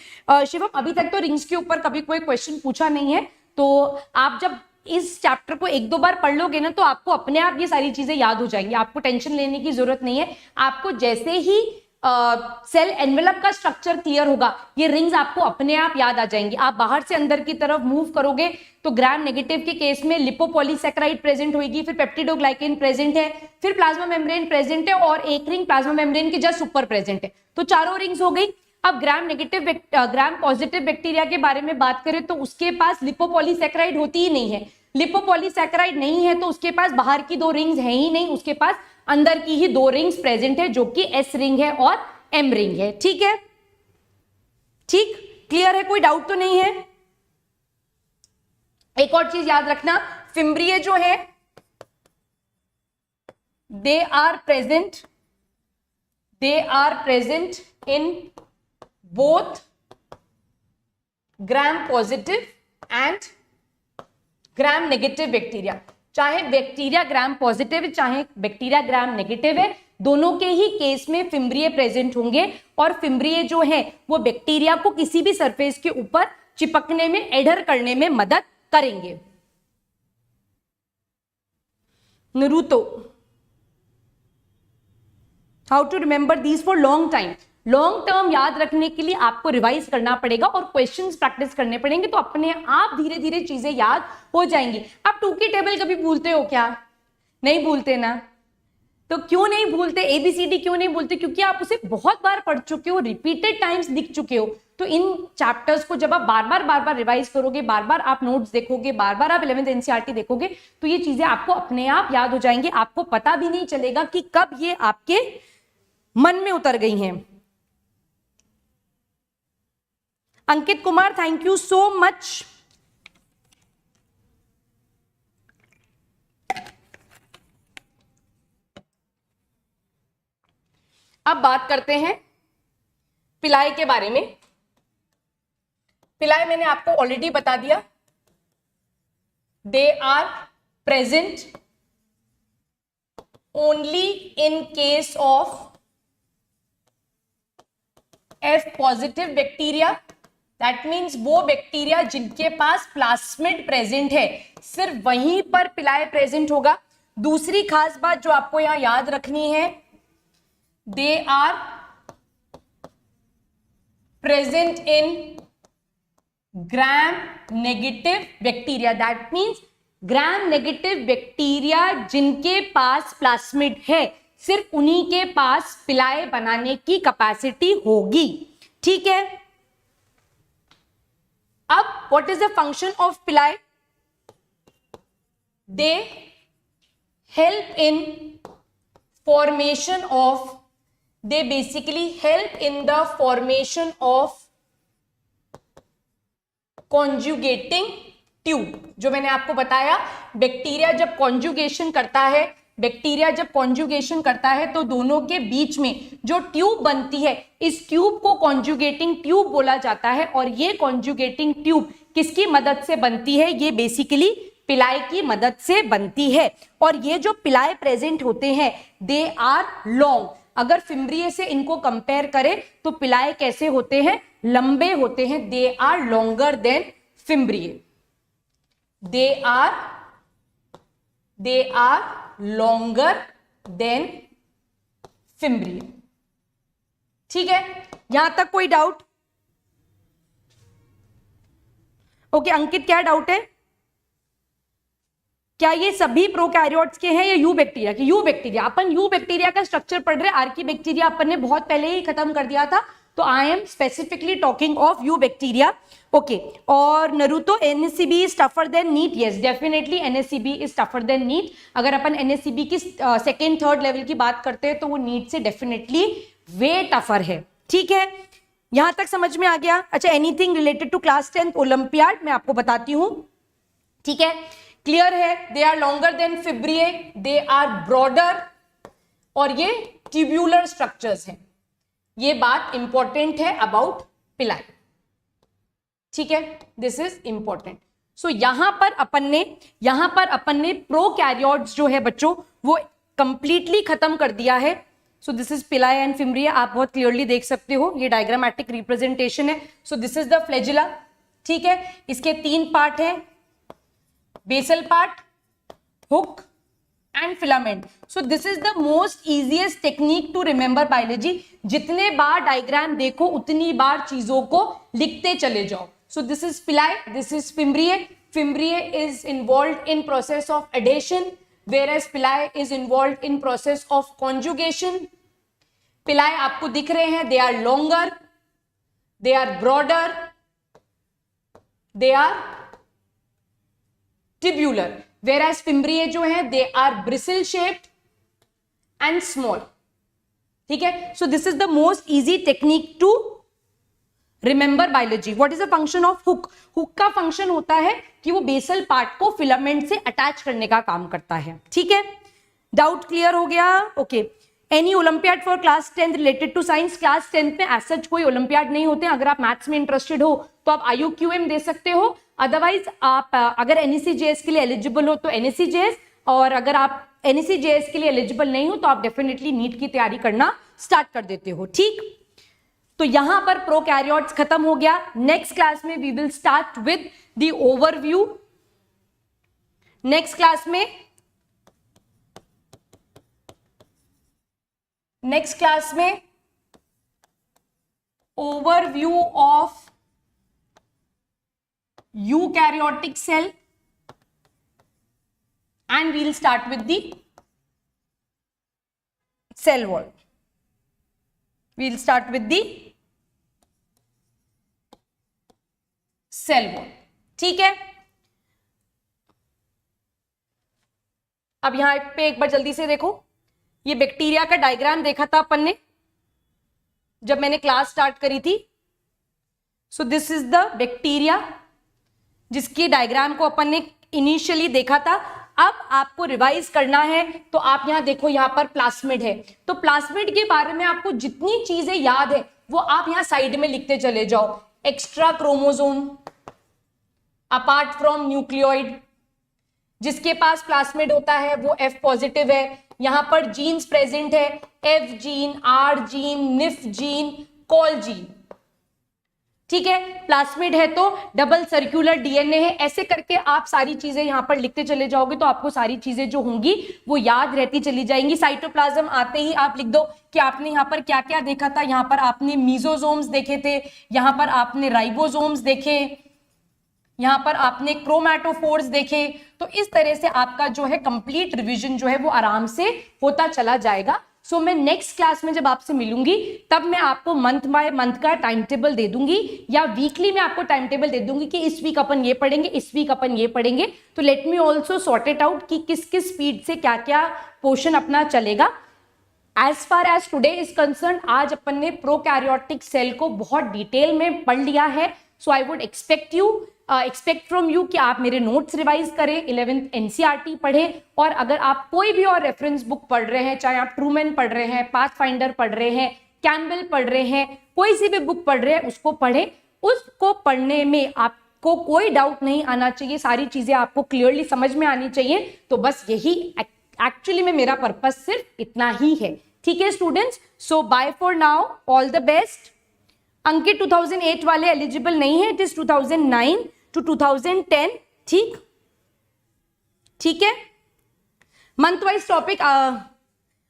शिवम अभी तक तो रिंग्स के ऊपर कभी कोई क्वेश्चन पूछा नहीं है, तो आप जब इस चैप्टर को एक दो बार पढ़ लोगे ना तो आपको अपने आप ये सारी चीजें याद हो जाएंगी, आपको टेंशन लेने की जरूरत नहीं है। आपको जैसे ही सेल एनवेलप का स्ट्रक्चर क्लियर होगा ये रिंग्स आपको अपने आप याद आ जाएंगी। आप बाहर से अंदर की तरफ मूव करोगे तो ग्राम नेगेटिव के केस में लिपोपॉलीसैकेराइड प्रेजेंट होगी, फिर पेप्टिडोग्लाइकेन प्रेजेंट है, फिर प्लाज्मा मेम्ब्रेन प्रेजेंट है और एक रिंग प्लाज्मा मेम्ब्रेन के जस्ट ऊपर प्रेजेंट है, तो चारों रिंग्स हो गई। अब ग्राम पॉजिटिव बैक्टीरिया के बारे में बात करें तो उसके पास लिपोपॉलीसैकेराइड होती ही नहीं है। लिपोपॉलीसैकेराइड नहीं है तो उसके पास बाहर की दो रिंग्स है ही नहीं, उसके पास अंदर की ही दो रिंग्स प्रेजेंट है जो कि एस रिंग है और एम रिंग है, ठीक है, ठीक, क्लियर है, कोई डाउट तो नहीं है। एक और चीज याद रखना, फिम्ब्रिए जो है they are present in both gram positive and gram negative bacteria. चाहे बैक्टीरिया ग्राम पॉजिटिव है चाहे बैक्टीरिया ग्राम नेगेटिव है, दोनों के ही केस में फिम्ब्रिये प्रेजेंट होंगे और फिम्ब्रिये जो है वो बैक्टीरिया को किसी भी सरफेस के ऊपर चिपकने में, एडर करने में मदद करेंगे। Naruto, how to remember these for long time. Long term याद रखने के लिए आपको रिवाइज करना पड़ेगा और क्वेश्चंस प्रैक्टिस करने पड़ेंगे, तो अपने आप धीरे धीरे चीजें याद हो जाएंगी। आप 2 की टेबल कभी भूलते हो क्या? नहीं भूलते ना? तो क्यों नहीं भूलते? ABCD क्यों नहीं भूलते? क्योंकि आप उसे बहुत बार पढ़ चुके हो, रिपीटेड टाइम्स दिख चुके हो। तो इन चैप्टर्स को जब आप बार बार रिवाइज करोगे, बार बार आप नोट्स देखोगे, बार बार आप 11th NCERT देखोगे, तो ये चीजें आपको अपने आप याद हो जाएंगी। आपको पता भी नहीं चलेगा कि कब ये आपके मन में उतर गई हैं। Ankit Kumar, thank you so much. अब बात करते हैं पिलाई के बारे में। पिलाई मैंने आपको ऑलरेडी बता दिया, they are present only in case of F positive bacteria. That means वो बैक्टीरिया जिनके पास प्लाज्मिड प्रेजेंट है, सिर्फ वहीं पर पिलाई प्रेजेंट होगा। दूसरी खास बात जो आपको यहां याद रखनी है, they are present in gram negative bacteria. That means gram negative bacteria जिनके पास प्लाज्मिड है, सिर्फ उन्हीं के पास पिलाई बनाने की कैपेसिटी होगी। ठीक है, अब what is the function of pili? They help in formation of, they basically help in the formation of conjugating tube। जो मैंने आपको बताया, बैक्टीरिया जब कॉन्जुगेशन करता है, तो दोनों के बीच में जो ट्यूब बनती है, इस ट्यूब को कॉन्जुगेटिंग ट्यूब बोला जाता है। और ये कॉन्जुगेटिंग ट्यूब किसकी मदद से बनती है? ये बेसिकली पिलाई की मदद से बनती है। और ये जो पिलाई प्रेजेंट होते हैं, दे आर लॉन्ग। अगर फिम्ब्रिये से इनको कंपेयर करें तो पिलाई कैसे होते हैं? लंबे होते हैं। They are longer than fimbriae. They are longer than fimbriae. ठीक है, यहां तक कोई डाउट? ओके, अंकित क्या डाउट है? क्या ये सभी प्रोकैरियोट्स के हैं या यू बैक्टीरिया के? You bacteria, upon you bacteria का स्ट्रक्चर पढ़ रहे हैं। आर्की बैक्टीरिया अपन ने बहुत पहले ही खत्म कर दिया था, तो I am specifically talking of you bacteria. Okay, और Naruto, NACB is tougher than NEET? Yes, definitely NACB is tougher than NEET. अगर अपन NACB की सेकेंड थर्ड लेवल की बात करते हैं तो वो नीट से डेफिनेटली वे टफर है। ठीक है, यहां तक समझ में आ गया? अच्छा, anything related to class 10th olympiad मैं आपको बताती हूं। ठीक है, क्लियर है? They are longer than fimbriae, they are broader, और ये ट्यूब्यूलर स्ट्रक्चर्स हैं। ये बात इंपॉर्टेंट है अबाउट पिलाई। ठीक है, दिस इज इंपॉर्टेंट। सो यहां पर अपन ने प्रोकैरियोट्स जो है बच्चों, वो कंप्लीटली खत्म कर दिया है। So this is pili and fimbria, आप बहुत क्लियरली देख सकते हो, ये डायग्रामेटिक रिप्रेजेंटेशन है। So this is the flagella. ठीक है, इसके 3 पार्ट हैं, basal part, hook and filament. So this is the most easiest technique to remember biology. जितने बार डायग्राम देखो उतनी बार चीजों को लिखते चले जाओ। So this is pili, this is fimbriae. Fimbriae is involved in process of adhesion, whereas pili is involved in process of conjugation. Pili आपको दिख रहे हैं, they are longer, they are broader, they are tubular, whereas fimbriae जो है they are bristle shaped and small. ठीक है, so this is the most easy technique to remember biology. What is the function of hook? Hook का function होता है कि वो basal part को फिलामेंट से अटैच करने का काम करता है। ठीक है, डाउट क्लियर हो गया? Okay, any olympiad for class 10 related to science? Class 10 में एज सच कोई ओलंपियाड नहीं होते हैं. अगर आप मैथ्स में इंटरेस्टेड हो तो आप IUQM दे सकते हो. अदरवाइज आप अगर NECJS के लिए एलिजिबल हो तो NECJS, और अगर आप NECJS के लिए एलिजिबल नहीं हो तो आप डेफिनेटली नीट की तैयारी करना स्टार्ट कर देते हो. ठीक, तो यहां पर प्रोकैरियोट्स खत्म हो गया. नेक्स्ट क्लास में we will start with the overview. Next class में overview of eukaryotic cell and we'll start with the cell wall. We'll start with the cell wall. ठीक है, अब यहां पे एक बार जल्दी से देखो. ये बैक्टीरिया का डायग्राम देखा था अपन ने जब मैंने क्लास स्टार्ट करी थी. सो दिस इज द बैक्टीरिया जिसकी डायग्राम को अपन ने इनिशियली देखा था. अब आपको रिवाइज करना है तो आप यहां देखो, यहां पर प्लास्मिड है. तो प्लास्मिड के बारे में आपको जितनी चीजें याद है वो आप यहां साइड में लिखते चले जाओ. Extra chromosome apart from nucleoid, जिसके पास प्लास्मिड होता है वो F पॉजिटिव है. यहां पर जीन्स प्रेजेंट है, F gene, R gene, nif gene, call gene. ठीक है, प्लास्मिड है तो डबल सर्कुलर DNA है. ऐसे करके आप सारी चीजें यहां पर लिखते चले जाओगे तो आपको सारी चीजें जो होंगी वो याद रहती चली जाएंगी. साइटोप्लाज्म आते ही आप लिख दो कि आपने यहाँ पर क्या क्या देखा था. यहाँ पर आपने मीजोसोम्स देखे थे, यहाँ पर आपने राइबोसोम्स देखे, यहाँ पर आपने क्रोमैटोफोर्स देखे. तो इस तरह से आपका जो है कंप्लीट रिवीजन जो है वो आराम से होता चला जाएगा. सो मैं नेक्स्ट क्लास में जब आपसे मिलूंगी तब मैं आपको मंथ बाय मंथ का टाइम टेबल दे दूंगी, या वीकली में आपको टाइम टेबल दे दूंगी कि इस वीक अपन ये पढ़ेंगे, इस वीक अपन ये पढ़ेंगे. तो let me also sort it out कि किस किस स्पीड से क्या क्या पोर्शन अपना चलेगा. As far as today is concern, आज अपन ने प्रोकैरियोटिक सेल को बहुत डिटेल में पढ़ लिया है. So I would expect from you कि आप मेरे नोट्स रिवाइज करें, 11th NCERT पढ़ें, और अगर आप कोई भी और रेफरेंस बुक पढ़ रहे हैं, चाहे आप ट्रूमैन पढ़ रहे हैं, पाथफाइंडर पढ़ रहे हैं, कैम्बल पढ़ रहे हैं, कोई सी भी बुक पढ़ रहे हैं उसको पढ़ें. उसको पढ़ने में आपको कोई डाउट नहीं आना चाहिए, सारी चीजें आपको क्लियरली समझ में आनी चाहिए. तो बस यही एक्चुअली में मेरा पर्पस सिर्फ इतना ही है. ठीक है students, so bye for now, all the best. Ankit 2008 वाले एलिजिबल नहीं है, इट इज 2009 to 2010. ठीक, ठीक है. Month wise topic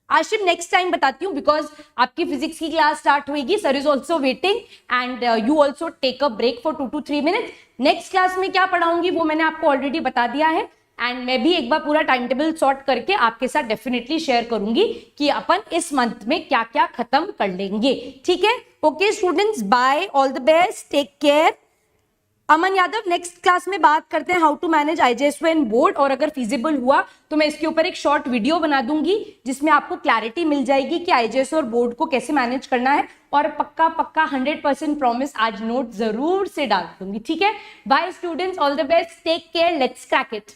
Ashif next time बताती हूँ, बिकॉज आपकी फिजिक्स की क्लास स्टार्ट होगी. Sir is also waiting and you also take a break for 2 to 3 minutes. नेक्स्ट क्लास में क्या पढ़ाऊंगी वो मैंने आपको ऑलरेडी बता दिया है, एंड मैं भी एक बार पूरा टाइम टेबल सॉर्ट करके आपके साथ डेफिनेटली शेयर करूंगी कि अपन इस मंथ में क्या क्या खत्म कर लेंगे. ठीक है, okay students, bye, all the best, take care. Aman Yadav, next class में बात करते हैं how to manage IJSO and board, और अगर फिजिबल हुआ तो मैं इसके ऊपर एक शॉर्ट वीडियो बना दूंगी जिसमें आपको क्लैरिटी मिल जाएगी कि IJSO और बोर्ड को कैसे मैनेज करना है. और पक्का 100% प्रॉमिस आज नोट जरूर से डाल दूंगी. ठीक है, bye students, all the best, take care, let's crack it.